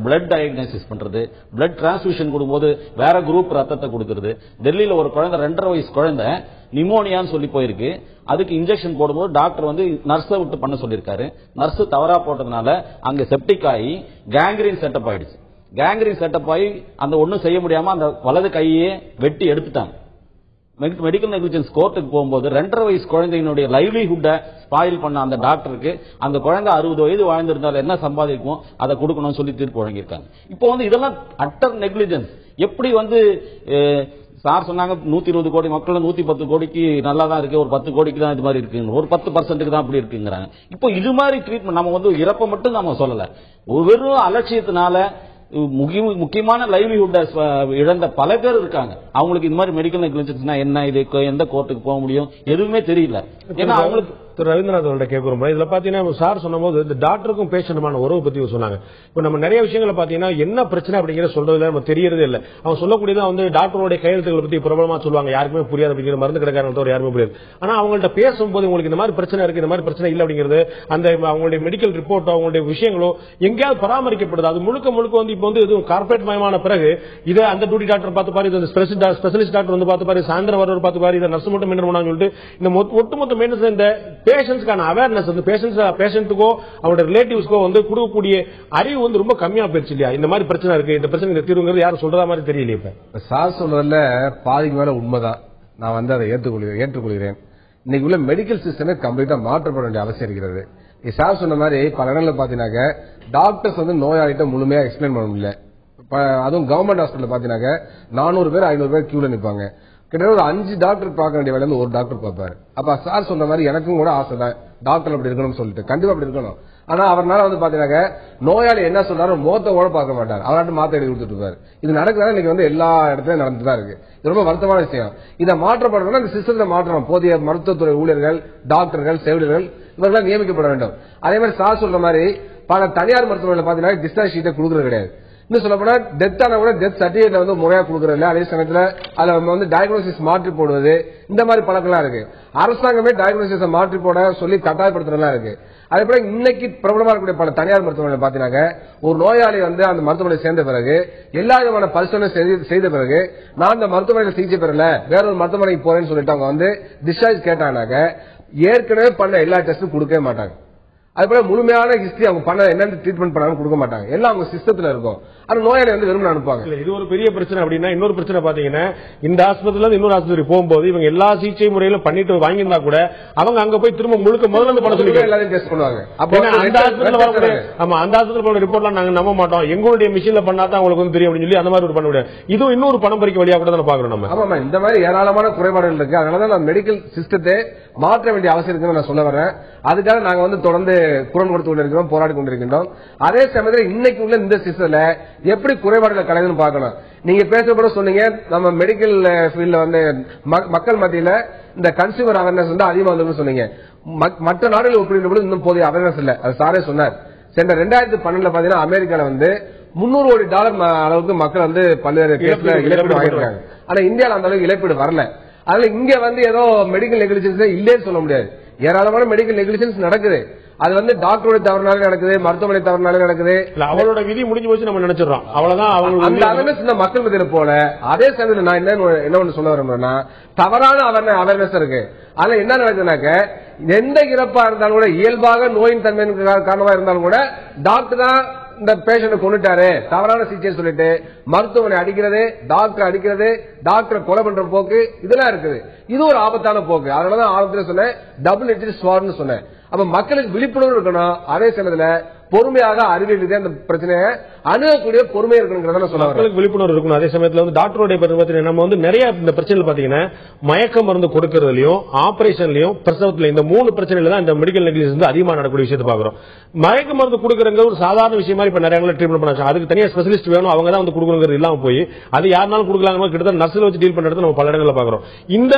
பிளட் டயக்னோசிஸ் பண்றது, பிளட் டிரான்ஸ்ஃபியூஷன் கொடுக்கும்போது வேற குரூப் ரத்தத்தை கொடுக்கிறது. டெல்லியில ஒரு குழந்தை 2.5 வயசு குழந்தை நிமோனியான்னு சொல்லி போயிருக்கு. அதுக்கு இன்ஜெக்ஷன் போடும்போது டாக்டர் வந்து நர்ஸை விட்டு பண்ண சொல்லியிருக்காரு. நர்ஸ் தவறா போட்டதுனால அங்க செப்டிக் ஆகி கேங்க்ரீன் செட்டப் ஆயிடுச்சு. கேங்க்ரீன் செட்டப் ஆகி அந்த ஒன்னும் செய்ய முடியாம அந்த வலது கையே வெட்டி எடுத்துட்டாங்க. மெடிக்கல் நெக்லிஜென்ஸ் கோர்ட்டுக்கு போகும்போது 2.5 வயசு குழந்தையினுடைய லைவ்லிஹுட்டை ஸ்பாயில் பண்ண அந்த டாக்டருக்கு அந்த குழந்தை 60 வயது வாழ்ந்திருந்தாலும் என்ன சம்பாதிக்கும் அதை கொடுக்கணும்னு சொல்லி தீர்ப்பு வழங்கியிருக்காங்க. இப்போ வந்து இதெல்லாம் அட்டர் நெக்லிஜென்ஸ். எப்படி வந்து சார் சொன்னாங்க 120 கோடி மக்கள் 110 கோடிக்கு நல்லா தான் இருக்கு, ஒரு 10 கோடிக்கு தான் இது மாதிரி இருக்கு, ஒரு 10% தான் அப்படி இருக்குங்கிறாங்க. இப்போ இது மாதிரி ட்ரீட்மெண்ட் நம்ம வந்து இறப்ப மட்டும் நம்ம சொல்லல, வெறும் அலட்சியத்தினால முக்கியமான லைவ்லிஹுட் இழந்த பல பேர் இருக்காங்க. அவங்களுக்கு இந்த மாதிரி மெடிக்கல் நெக்லிஜென்ஸ்னா என்ன, இது எந்த கோர்ட்டுக்கு போக முடியும் எதுவுமே தெரியல. ஏன்னா அவங்களுக்கு திரு ரவீந்திரநாத் அவர்கிட்ட கேட்கிறோம். இதுல பாத்தீங்கன்னா சார் சொன்னபோது இந்த டாக்டருக்கும் பேஷண்ட்டுமான உறவு பத்தி சொன்னாங்க. இப்ப நம்ம நிறைய விஷயங்களை பாத்தீங்கன்னா என்ன பிரச்சனை அப்படிங்கிற சொல்றதுல நம்ம தெரியறதே இல்ல. அவங்க சொல்லக்கூடியது வந்து டாக்டருடைய கையெழுத்துக்களை பத்தி பிரபலமா சொல்லுவாங்க, யாருக்குமே புரியாது அப்படிங்கிற மருந்து கிடைக்காத யாருமே புரியாது. ஆனா அவங்கள்ட்ட பேசும்போது உங்களுக்கு இந்த மாதிரி பிரச்சனை இருக்கு, இந்த மாதிரி பிரச்சனை இல்ல அப்படிங்கிறது அந்த அவங்களுடைய மெடிக்கல் ரிப்போர்ட்டோ அவங்களுடைய விஷயங்களோ எங்கேயாவது பராமரிக்கப்படுது. அது முழுக்க முழுக்க வந்து இப்ப வந்து இது கார்பரேட் மயமான பிறகு இதை அந்த டியூட்டி டாக்டர் பார்த்து பாரு, இது ஸ்பெஷலிஸ்ட் டாக்டர் வந்து பார்த்து பாரு, சாயந்தரம் வரவர் பார்த்து பாரு, இதை நர்ஸ் மட்டும் மெயின்டைன் பண்ணான்னு சொல்லிட்டு இந்த ஒட்டுமொத்த மெயின்டெனன்ஸ் இந்த பேஷண்ட்ஸ்க்கான அவேர்னஸ் வந்து பேஷண்ட்டுக்கோ அவங்களோட ரிலேட்டிவ்ஸ்க்கோ வந்து கொடுக்கக்கூடிய அறிவு வந்து ரொம்ப கம்மியா போயிடுச்சு இல்லையா? இந்த மாதிரி பிரச்சனை இருக்கு, இந்த பிரச்சனை தீர்வுங்கிறது யாரும் சொல்றதா மாதிரி தெரியல. இப்ப சார் சொல்றதுல பாதிக்கு மேல உண்மைதான். நான் வந்து அதை ஏற்றுக்கொள்கிறேன். இன்னைக்கு உள்ள மெடிக்கல் சிஸ்டமே கம்ப்ளீட்டா மாற்றப்பட வேண்டிய அவசியம் இருக்கிறது. சார் சொன்ன மாதிரி பல இடங்களில் பாத்தீங்கன்னாக்க டாக்டர்ஸ் வந்து நோயாளிகிட்ட முழுமையா எக்ஸ்பிளைன் பண்ண முடியல. அதுவும் கவர்மெண்ட் ஹாஸ்பிட்டல் பாத்தீங்கன்னாக்க 400 பேர் 500 பேர் கியூல நிற்பாங்க. கிட்டத்தட்ட ஒரு 5 டாக்டர் பார்க்க வேண்டிய வேலை ஒரு டாக்டர் பார்ப்பாரு. அப்ப சார் சொன்ன மாதிரி எனக்கும் கூட ஆசை தான் டாக்டர் அப்படி இருக்கணும்னு சொல்லிட்டு, கண்டிப்பா அப்படி இருக்கணும். ஆனா அவர்னால வந்து பாத்தீங்கன்னா நோயாளி என்ன சொல்றாரு மோத்த கூட பார்க்க மாட்டார், அவராட்டு மாத்த எடுத்து கொடுத்துட்டு இருப்பாரு. இது நடக்குதா இன்னைக்கு வந்து எல்லா இடத்துலயும் நடந்துதான் இருக்கு. இது ரொம்ப வருத்தமான விஷயம். இதை மாற்றப்படணும்னா இந்த சிஸ்டத்தை மாற்றணும். போதிய மருத்துவத்துறை ஊழியர்கள், டாக்டர்கள், செவிலியர்கள் இவர்கள் நியமிக்கப்பட வேண்டும். அதே மாதிரி சார் சொல்ற மாதிரி பல தனியார் மருத்துவமனையில் பாத்தீங்கன்னா டிஸ்சார்ஜ் ஷீட்டை கொடுக்கறது கிடையாது. இன்னும் சொல்ல போனா டெத் ஆன கூட டெத் சர்டிபிகேட்ல வந்து முறையா கொடுக்கறது இல்ல. அதே சமயத்துல அதுல வந்து டயக்னோசிஸ் மாற்றி போடுவது, இந்த மாதிரி பழக்கம்லாம் இருக்கு. அரசாங்கமே டயக்னோசிஸ் மாற்றி போட சொல்லி கட்டாயப்படுத்துறதுலாம் இருக்கு. அதே போல இன்னைக்கு பிரபலமா இருக்கக்கூடிய பல தனியார் மருத்துவமனை பாத்தீங்கன்னா ஒரு நோயாளி வந்து அந்த மருத்துவமனை சேர்ந்த பிறகு எல்லா விதமான பரிசோதனை செய்த பிறகு நான் அந்த மருத்துவமனையில் சிகிச்சை பெறல வேற ஒரு மருத்துவமனைக்கு போறேன்னு சொல்லிட்டு அவங்க வந்து டிஸ்சார்ஜ் கேட்டாங்கன்னாக்க ஏற்கனவே பண்ண எல்லா டெஸ்டும் கொடுக்கவே மாட்டாங்க. அதுபோல முழுமையான ஹிஸ்டரி அவங்க பண்ண என்ன ட்ரீட்மெண்ட் பண்ணாலும் கொடுக்க மாட்டாங்க. எல்லாம் அவங்க சிஸ்டத்துல இருக்கும். ஆனா நோயாளி வந்து வெறும் அனுப்புவாங்க. இது ஒரு பெரிய பிரச்சனை. அப்படின்னா இன்னொரு பிரச்சனை பாத்தீங்கன்னா இந்த ஆஸ்பத்திரியில இன்னொரு ஆஸ்பத்திரி போகும்போது இவங்க எல்லா சிகிச்சை முறையிலும் பண்ணிட்டு வாங்கியிருந்தா கூட அவங்க அங்க போய் திரும்ப முழுக்க முதல்ல பண்ண சொல்லி எல்லாரும் டெஸ்ட் பண்ணுவாங்க. அந்த ஆஸ்பத்திரியில் ரிப்போர்ட்லாம் நாங்க நம்ப மாட்டோம், எங்களுடைய மிஷின்ல பண்ணாதான் அவங்களுக்கு வந்து தெரியும் அப்படின்னு சொல்லி அந்த மாதிரி பண்ண முடியாது. இதுவும் இன்னொரு பணம் பறிக்க வழியா கூட தான் பாக்குறோம் நம்ம. ஆமா, இந்த மாதிரி ஏராளமான குறைபாடுகள் இருக்கு. அதனாலதான் நான் மெடிக்கல் சிஸ்டத்தை மாற்ற வேண்டிய அவசியம் இருக்குன்னு நான் சொல்ல வரேன். அதுக்காக நாங்க வந்து தொடர்ந்து குரல் கொடுத்து கொண்டிருக்கிறோம், போராடி கொண்டிருக்கின்றோம். அதே சமயத்தில் இன்னைக்கு உள்ள இந்த சிஸ்டத்துல எப்படி குறைபாடுகளை கலைதுன்னு பார்க்கணும். நீங்க பேசப்பட சொன்னீங்க நம்ம மெடிக்கல் ஃபீல்ட்ல வந்து மக்கள் மத்தியில இந்த கன்சியூமர் அவேர்னஸ் வந்து அதிகமா வந்து சொன்னீங்க. மற்ற நாடுகள் ஒப்பிடும்போது இன்னும் போதிய அவேர்னஸ் இல்ல. அது சாரே சொன்னார். சென்ற 2012 பாத்தீங்கன்னா அமெரிக்கால வந்து $300 கோடி அளவுக்கு மக்கள் வந்து பல்வேறு கேஸ்ல இழப்பீடு வாங்கிருக்காங்க. ஆனா இந்தியாவில் அந்த அளவுக்கு இழப்பீடு வரல. அதனால இங்க வந்து ஏதோ மெடிக்கல் நெக்லிஜென்ஸ் இல்லைன்னு சொல்ல முடியாது. ஏராளமான மெடிக்கல் நெக்லிஜென்ஸ் நடக்குது. அது வந்து டாக்டரோட தவறுனால நடக்குது, மருத்துவமனை தவறுனால நடக்குது. அவளோட விதி முடிஞ்சு போச்சு நம்ம நினைச்சிடறோம், அவ்வளவுதான். அந்த அவேர்னஸ் இந்த மக்கள் மத்தியில போல. அதே சமயத்தில் நான் என்ன ஒண்ணு சொல்ல வரேன்னா தவறான அவேர்னஸ் இருக்கு. அதுல என்ன நடக்குதுனாக்க எந்த இறப்பா இருந்தாலும் கூட இயல்பாக நோயின் தன்மை காரணமா இருந்தாலும் கூட டாக்டர் தான் இந்த பேஷண்ட் கொண்டுட்டாரு தவறான சிகிச்சை சொல்லிட்டு மருத்துவமனை அடிக்கிறது, டாக்டர் அடிக்கிறது, டாக்டர் கொலை பண்ற போக்கு இதெல்லாம் இருக்குது. இது ஒரு ஆபத்தான போக்கு. அதனாலதான் ஆரம்பத்தில் சொன்னேன் டபுள் எட்ஜ் ஸ்வார்ட்னு சொன்னேன். அப்ப மக்களுக்கு விழிப்புணர்வு இருக்கணும். அதே சமயத்துல பொறுமையாக அறிவியல் அந்த பிரச்சனையை அணுகக்கூடிய பொறுமை இருக்கணும் சொல்ல மக்களுக்கு விழிப்புணர்வு இருக்கணும். அதே சமயத்தில் வந்து டாக்டருடைய நம்ம வந்து நிறைய இந்த பிரச்சனை பாத்தீங்கன்னா மயக்க மருந்து கொடுக்கறதுலயும் ஆபரேஷன்லயும் பிரசவத்திலும் இந்த 3 பிரச்சனையில தான் இந்த மெடிக்கல் நெக்லிஜென்ஸ் அதிகமா நடக்கூடிய விஷயத்தை பாக்குறோம். மயக்க மருந்து கொடுக்கறங்க ஒரு சாதாரண விஷயம் மாதிரி இப்ப நிறைய ட்ரீட்மெண்ட் பண்ணாச்சு. அதுக்கு தனியா ஸ்பெஷலிஸ்ட் வேணும், அவங்க தான் வந்து கொடுக்கணுங்கிறது இல்லாம போய் அது யாருனாலும் கொடுக்கலாங்க கிட்டத்தட்ட நர்ஸ்ல வச்சு டீல் பண்றது நம்ம பல இடங்களில் பாக்குறோம். இந்த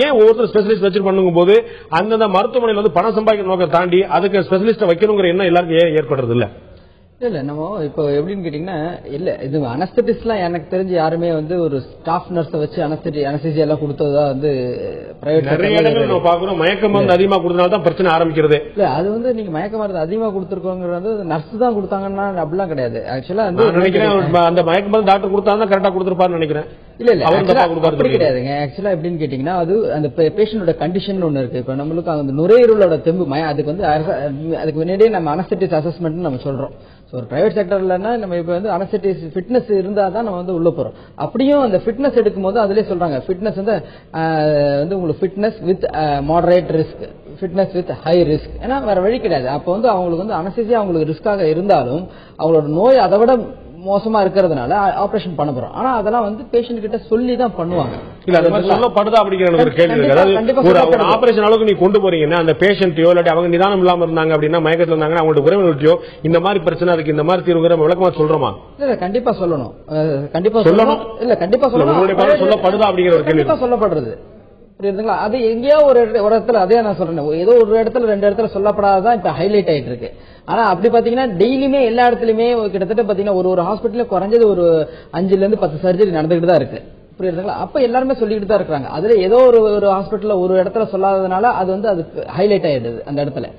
ஏன் ஒவ்வொருத்தர் ஸ்பெஷலிஸ்ட் வச்சு பண்ணும் போது அந்தந்த மருத்துவமனையில் வந்து பணம் சம்பாதிக்க நோக்க தாண்டி அதுக்கு ஸ்பெஷலிஸ்ட் வைக்கணுங்கிற எண்ணம் எல்லாருக்கும் ஏற்படுறது இல்ல. இல்ல நம்ம இப்போ எப்படின்னு கேட்டீங்கன்னா இல்ல இது அனஸ்தட்டிஸ்ட்லாம் எனக்கு தெரிஞ்சு யாருமே வந்து ஒரு ஸ்டாஃப் நர்ஸை வச்சு அனஸ்தீசியா எல்லாம் கொடுத்ததா வந்து பிரைவேட் நிறைய இடங்கள் நம்ம பாக்குறோம் மயக்க மருந்து அதிகமா கொடுத்தனால தான் பிரச்சனை ஆரம்பிக்கிறது. இல்ல அது வந்து நீங்க மயக்க மருந்து அதிகமா கொடுத்துருக்கோங்கிறது நர்ஸ் தான் கொடுத்தாங்கன்னா அப்படிலாம் கிடையாது. ஆக்சுவலா நினைக்கிறேன் அந்த மயக்க மருந்து டாக்டர் கொடுத்தாதான் கரெக்டா கொடுத்துருப்பாருன்னு நினைக்கிறேன். இல்ல அப்படி கிடையாதுங்க. ஆக்சுவலா எப்படின்னு கேட்டீங்கன்னா அது அந்த பேஷண்டோட கண்டிஷன் ஒண்ணு இருக்கு. இப்ப நம்மளுக்கு அந்த நுரையீரலோட தெம்பு அதுக்கு வந்து அதுக்கு முன்னாடியே நம்ம அனஸ்தட்டிஸ் அசஸ்மெண்ட் நம்ம சொல்றோம். ஒரு பிரைவேட் செக்டர்லன்னா நம்ம இப்ப வந்து அனஸ்தட்டிஸ் ஃபிட்னஸ் இருந்தாதான் நம்ம வந்து உள்ள போறோம். அப்படியும் அந்த ஃபிட்னஸ் எடுக்கும் போது அதுலயே சொல்றாங்க ஃபிட்னஸ் வந்து உங்களுக்கு fitness with moderate risk, fitness with high risk. ஏன்னா வேற வழி கிடையாது. அப்ப வந்து அவங்களுக்கு வந்து அனஸ்தீசியா அவங்களுக்கு ரிஸ்காக இருந்தாலும் அவங்களோட நோய் அதை விட மோசமா இருக்கிறதுனால ஆபரேஷன் பண்ண போறோம். ஆனா அதெல்லாம் வந்து பேஷண்ட் கிட்ட சொல்லி தான் பண்ணுவாங்க. இல்ல அது மாதிரி சொல்லப்படுதா அப்படிங்கிற ஒரு கேள்வி இருக்கு. அதாவது ஆபரேஷன் அளவுக்கு நீ கொண்டு போறீங்கன்னா அந்த பேஷண்ட்டையோ இல்லாட்டி அவங்க நிதானம் இல்லாம இருந்தாங்க அப்படின்னா மயக்கத்துல இருந்தாங்கன்னா அவங்களோட உறவினர்கிட்டயோ இந்த மாதிரி பிரச்சனை அதுக்கு இந்த மாதிரி தீர்வுங்கிற விளக்கமா சொல்றோமா? இல்ல கண்டிப்பா சொல்லணும். கண்டிப்பா சொல்லணும். இல்ல கண்டிப்பா சொல்லணும். சொல்லப்படுதா அப்படிங்கிற ஒரு கேள்வி சொல்லப்படுறது புரியுதுங்களா? அது எங்கேயோ ஒரு இடத்துல அதே நான் சொல்றேன் ஏதோ ஒரு இடத்துல 2 இடத்துல சொல்லப்படாதான் இப்ப ஹைலைட் ஆயிட்டு இருக்கு. ஆனா அப்படி பாத்தீங்கன்னா டெய்லியுமே எல்லா இடத்துலயுமே கிட்டத்தட்ட பாத்தீங்கன்னா ஒரு ஹாஸ்பிட்டல்ல குறைஞ்சது ஒரு 5 to 10 சர்ஜரி நடந்துகிட்டு தான் இருக்கு. புரியுதுங்களா? அப்ப எல்லாருமே சொல்லிட்டு தான் இருக்காங்க. அதுல ஏதோ ஒரு ஹாஸ்பிட்டல்ல ஒரு இடத்துல சொல்லாததுனால அது வந்து அதுக்கு ஹைலைட் ஆயிடுது அந்த இடத்துல.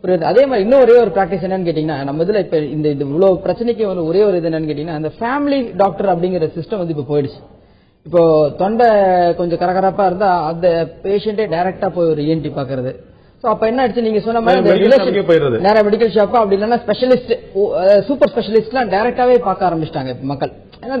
புரியுது? அதே மாதிரி இன்னும் ஒரே ஒரு பிராக்டிஸ் என்னன்னு கேட்டீங்கன்னா நம்ம இதுல இப்ப இந்த இவ்வளவு பிரச்சனைக்கு ஒரே ஒரு இது என்னன்னு கேட்டீங்கன்னா அந்த ஃபேமிலி டாக்டர் அப்படிங்கிற சிஸ்டம் வந்து இப்ப போயிடுச்சு. இப்போ தொண்டை கொஞ்சம் கரகரப்பா இருந்தா அந்த பேஷண்டே டைரக்டா போய் ஒரு ENT பாக்குறது. சோ அப்ப என்ன ஆச்சு நீங்க சொன்ன மாதிரி நேர மெடிக்கல் ஷாப் அப்படி இல்லைன்னா ஸ்பெஷலிஸ்ட் சூப்பர் ஸ்பெஷலிஸ்ட்லாம் டைரக்டாவே பார்க்க ஆரம்பிச்சிட்டாங்க மக்கள். ஏன்னா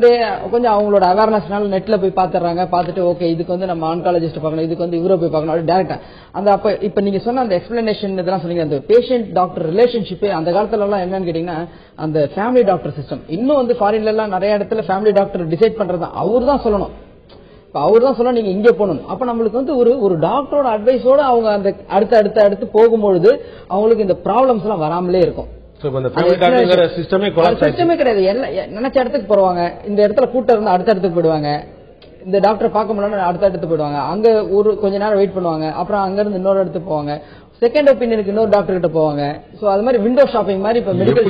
கொஞ்சம் அவங்களோட அவேர்னஸ்னால நெட்ல போய் பாத்துறாங்க. பார்த்துட்டு ஓகே இதுக்கு வந்து நம்ம ஆன்காலஜிஸ்ட் பார்க்கணும், இதுக்கு வந்து இவரை போய் பார்க்கணும் டைரக்டா அந்த அப்ப இப்ப நீங்க சொன்ன அந்த எக்ஸ்பிளனேஷன் இதெல்லாம் சொன்னீங்க. அந்த பேஷண்ட் டாக்டர் ரிலேஷன்ஷிப் அந்த காலத்துல எல்லாம் என்னன்னு கேட்டீங்கன்னா அந்த ஃபேமிலி டாக்டர் சிஸ்டம் இன்னும் வந்து ஃபாரின்ல எல்லாம் நிறைய இடத்துல ஃபேமிலி டாக்டர் டிசைட் பண்றது அவர் தான் சொல்லணும். அவர் தான் சொல்ல நீங்க இங்க போகணும். அப்ப நம்மளுக்கு வந்து ஒரு டாக்டரோட அட்வைஸோட அவங்க அந்த அடுத்து போகும்பொழுது அவங்களுக்கு இந்த ப்ராப்ளம்ஸ் எல்லாம் வராமலே இருக்கும். சிஸ்டமே கிடையாது. நினைச்ச இடத்துக்கு போடுவாங்க. இந்த இடத்துல கூட்டம் இருந்தா அடுத்த இடத்துக்கு போயிடுவாங்க. இந்த டாக்டர் பார்க்க முடியல அடுத்த இடத்துக்கு போயிடுவாங்க. அங்க கொஞ்ச நேரம் வெயிட் பண்ணுவாங்க. அப்புறம் அங்க இருந்து இன்னொரு இடத்துக்கு போவாங்க. செகண்ட் ஒப்பீனியனுக்கு இன்னொரு டாக்டர் கிட்ட போவாங்க. சோ அது மாதிரி விண்டோ ஷாப்பிங் மாதிரி இப்ப மெடிக்கல்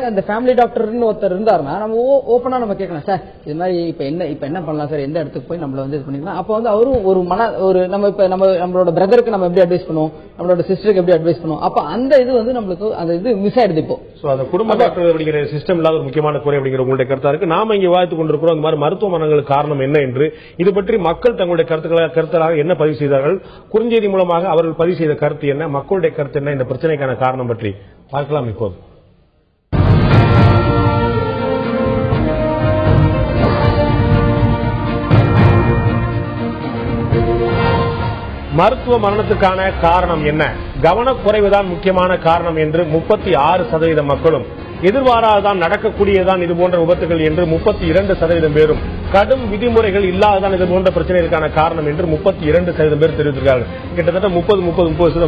அந்த ஃபேமிலி டாக்டர்னு ஒருத்தர் இருந்தாருன்னா நம்ம ஓபனா நம்ம கேட்கலாம் சார் இது மாதிரி இப்ப என்ன பண்ணலாம் சார், எந்த இடத்துக்கு போய் நம்மள வந்து இது பண்ணிக்கலாம். அப்ப வந்து அவரும் ஒரு நம்ம இப்ப நம்மளோட பிரதருக்கு நம்ம எப்படி அட்வைஸ் பண்ணுவோம், நம்மளோட சிஸ்டருக்கு எப்படி அட்வைஸ் பண்ணுவோம். அப்ப அந்த இது வந்து நம்மளுக்கு அந்த இது மிஸ் ஆயிடுது. இப்போ அந்த குடும்ப டாக்டர் அப்படிங்கிற சிஸ்டம் இல்லாத ஒரு முக்கியமான குறை அப்படிங்கிற உங்களுடைய கருத்தா இருக்கு. நாம இங்க விவாதித்துக் கொண்டிருக்கிறோம் அந்த மாதிரி மருத்துவமனைகளுக்கு காரணம் என்ன என்று. இது பற்றி மக்கள் தங்களுடைய கருத்துக்களாக என்ன பதிவு செய்தார்கள், குறுஞ்செய்தி மூலமாக அவர்கள் பதிவு செய்த கருத்து என்ன, மக்களுடைய கருத்து என்ன, இந்த பிரச்சனைக்கான காரணம் பற்றி பார்க்கலாம் இப்போது. மருத்துவ மரணத்துக்கான காரணம் என்ன? கவனக்குறைவுதான் முக்கியமான காரணம் என்று 36% மக்களும், எதிர்பாராதான் நடக்கக்கூடியதான் இது போன்ற விபத்துகள் என்று 32% பேரும், கடும் விதிமுறைகள் இல்லாததான் இது போன்ற பிரச்சனைகளுக்கான காரணம் என்று 32% பேர் தெரிவித்திருக்கார்கள். கிட்டத்தட்ட 30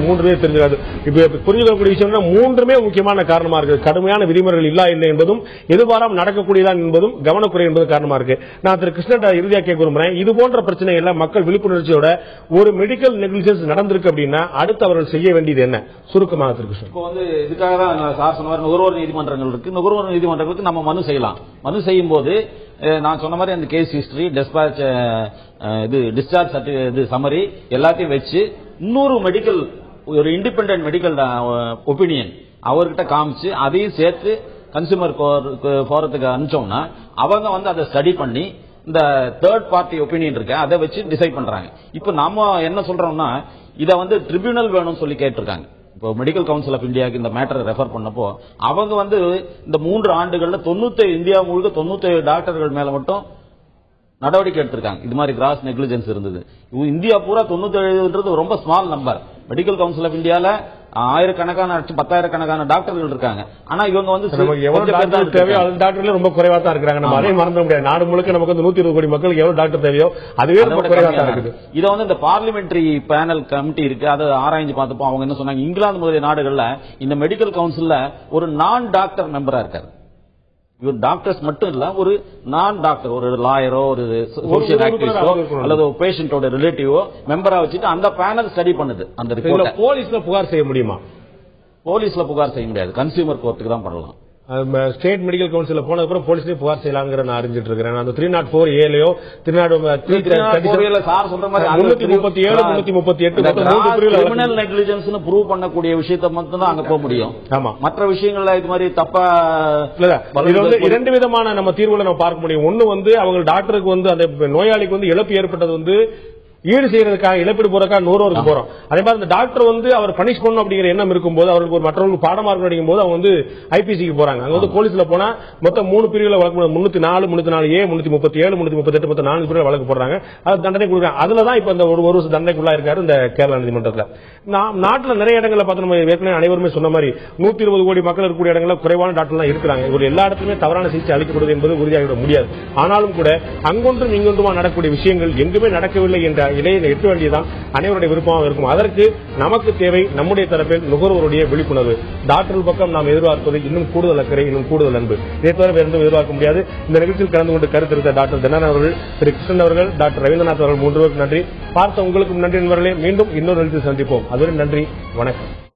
3 பேர் தெரிஞ்சிருக்காது. இப்ப புரிஞ்சுக்கக்கூடிய விஷயம் மூன்றுமே முக்கியமான காரணமா இருக்கு. கடுமையான விதிமுறைகள் இல்லா இல்லை என்பதும், எதிர்பாராமல் நடக்கக்கூடியதான் என்பதும், கவனக்குறை என்பது காரணமா இருக்கு. நான் திரு கிருஷ்ணன் இறுதியா கேட்க விரும்புறேன், இது போன்ற பிரச்சனைகள்ல மக்கள் விழிப்புணர்ச்சியோட ஒரு மெடிக்கல் நெக்லிஜென்ஸ் நடந்திருக்கு அப்படின்னா அடுத்து அவர்கள் செய்ய வேண்டியது என்ன? சுருக்கமாக திரு கிருஷ்ணன். இப்போ வந்து இதுக்காக தான் சார் சொன்ன மாதிரி நுகர்வோர் நீதிமன்றங்கள் இருக்கு. நுகர்வோர் நீதிமன்றங்களுக்கு நம்ம மனு செய்யலாம். மனு செய்யும் போது நான் சொன்ன மாதிரி அந்த case history, dispatch, discharge certificate, summary எல்லாத்தையும் வச்சு இன்னொரு மெடிக்கல் ஒரு இண்டிபெண்டன்ட் மெடிக்கல் ஒப்பீனியன் அவர்கிட்ட காமிச்சு அதையும் சேர்த்து கன்சியூமர் போறதுக்கு அனுப்பிச்சோம்னா அவங்க வந்து அதை ஸ்டடி பண்ணி இந்த தேர்ட் பார்ட்டி ஒப்பீனியன் இருக்கு அதை வச்சு டிசைட் பண்றாங்க. இப்ப நாம என்ன சொல்றோம்னா இதை வந்து ட்ரிபியூனல் வேணும்னு சொல்லி கேட்டிருக்காங்க. இப்போ மெடிக்கல் கவுன்சில் ஆஃப் இந்தியாவுக்கு இந்த மேட்டரை ரெஃபர் பண்ணப்போ அவங்க வந்து இந்த 3 ஆண்டுகள்ல 97 இந்தியா முழுக்க 97 டாக்டர்கள் மேல மட்டும் நடவடிக்கை எடுத்திருக்காங்க. இது மாதிரி கிராஸ் நெக்லிஜென்ஸ் இருந்தது. இந்தியா பூரா 97 ரொம்ப small number. Medical council of இந்தியால ஆயிரக்கணக்கான 10,000 டாக்டர்கள் இருக்காங்க. ஆனா இவங்க வந்து டாக்டர்ல ரொம்ப குறைவா தான் இருக்காங்க. நம்ம அதே மறந்துட முடியாது. நாடு முழுக்க நமக்கு 120 கோடி மக்களுக்கு எவ்வளவு டாக்டர் தேவையோ அதுவே குறைவா தான் இருக்குது. இதை வந்து இந்த பார்லிமெண்டரி பேனல் கமிட்டி இருக்கு, அதை ஆராய்ச்சி பார்த்தப்போ அவங்க என்ன சொன்னாங்க, இங்கிலாந்து முதலிய நாடுகள்ல இந்த மெடிக்கல் கவுன்சில்ல ஒரு நான் டாக்டர் மெம்பரா இருக்காரு. இவர் டாக்டர்ஸ் மட்டும் இல்ல, ஒரு நான் டாக்டர், ஒரு லாயரோ, ஒரு சோசியல் ஆக்டிவிஸ்டோ அல்லது ஒரு பேஷண்டோட ரிலேட்டிவோ மெம்பரா வச்சுட்டு அந்த பேனல் ஸ்டடி பண்ணுது. அந்த ரிப்போர்ட் போலீஸ்ல புகார் செய்ய முடியுமா? போலீஸ்ல புகார் செய்ய முடியாது, கன்சியூமர் கோர்ட்டுக்கு தான் பண்ணலாம். ஸ்டேட் மெடிக்கல் கவுன்சில் போனதுக்கு அப்புறம் போலீஸ்லயே புகார் செய்யலாங்கிற நான் அறிஞ்சிட்டு இருக்கிறேன். அந்த 304A சார் சொல்ற மாதிரி 337 கிரிமினல் நெக்லிஜென்ஸ் ப்ரூவ் பண்ணக்கூடிய விஷயத்தை மட்டும் தான் அங்க போக முடியும். ஆமா, மற்ற விஷயங்கள்ல இது மாதிரி தப்பா இரண்டு விதமான நம்ம தீர்வுகளை நம்ம பார்க்க முடியும். ஒன்னு வந்து அவங்க டாக்டருக்கு வந்து அந்த நோயாளிக்கு வந்து இழப்பு ஏற்பட்டது வந்து ஈடு செய்யறதுக்காக இழப்பீடு போறதுக்காக 100 போறோம். அதே மாதிரி இந்த டாக்டர் வந்து அவர் பனிஷ் பண்ணணும் அப்படிங்கிற எண்ணம் இருக்கும்போது, அவருக்கு ஒரு மற்றவங்களுக்கு பாடமா இருக்கணும் போது அவங்க வந்து ஐபிசிக்கு போறாங்க. அங்க வந்து போலீஸ்ல போனா மொத்தம் 3 பிரிவுல வழக்கு 304, 304A, 337, 338 மொத்தம் 4 பிரிவுல வழக்கு போடுறாங்க. அது தண்டனை கொடுக்குறாங்க. அதுலதான் இப்ப இந்த ஒரு வருஷம் தண்டனைக்குள்ளா இருக்காரு இந்த கேரளா நீதிமன்றத்துல. நாட்டுல நிறைய இடங்களை பார்த்து நம்ம ஏற்கனவே அனைவருமே சொன்ன மாதிரி 120 கோடி மக்கள் இருக்கக்கூடிய இடங்களில் குறைவான டாக்டர் தான் இருக்கிறாங்க. இவர் எல்லா இடத்துலயுமே தவறான சிகிச்சை அளிக்கப்படுவது என்பது உறுதியாகிவிட முடியாது. ஆனாலும் கூட அங்கொன்றும் இங்கொன்றுமா நடக்கக்கூடிய விஷயங்கள் எங்குமே நடக்கவில்லை என்ற இடையில எட்ட வேண்டியதான் அனைவருடைய விருப்பமாக இருக்கும். அதற்கு நமக்கு தேவை நம்முடைய தரப்பில் நுகர்வோருடைய விழிப்புணர்வு. டாக்டர்கள் பக்கம் நாம் எதிர்பார்ப்பது இன்னும் கூடுதல் அக்கறை, இன்னும் கூடுதல் அன்பு. இதை தவிர வேறு எதுவும் எதிர்பார்க்க முடியாது. இந்த நிகழ்ச்சியில் கலந்து கொண்டு கருத்திருந்த டாக்டர் தினகரன் அவர்கள், திரு கிருஷ்ணன் அவர்கள், டாக்டர் ரவீந்திரநாத் அவர்கள் 3 பேருக்கு நன்றி. பார்த்த உங்களுக்கும் நன்றி நண்பர்களே. மீண்டும் இன்னொரு நிகழ்ச்சியில் சந்திப்போம். அதுவரை நன்றி, வணக்கம்.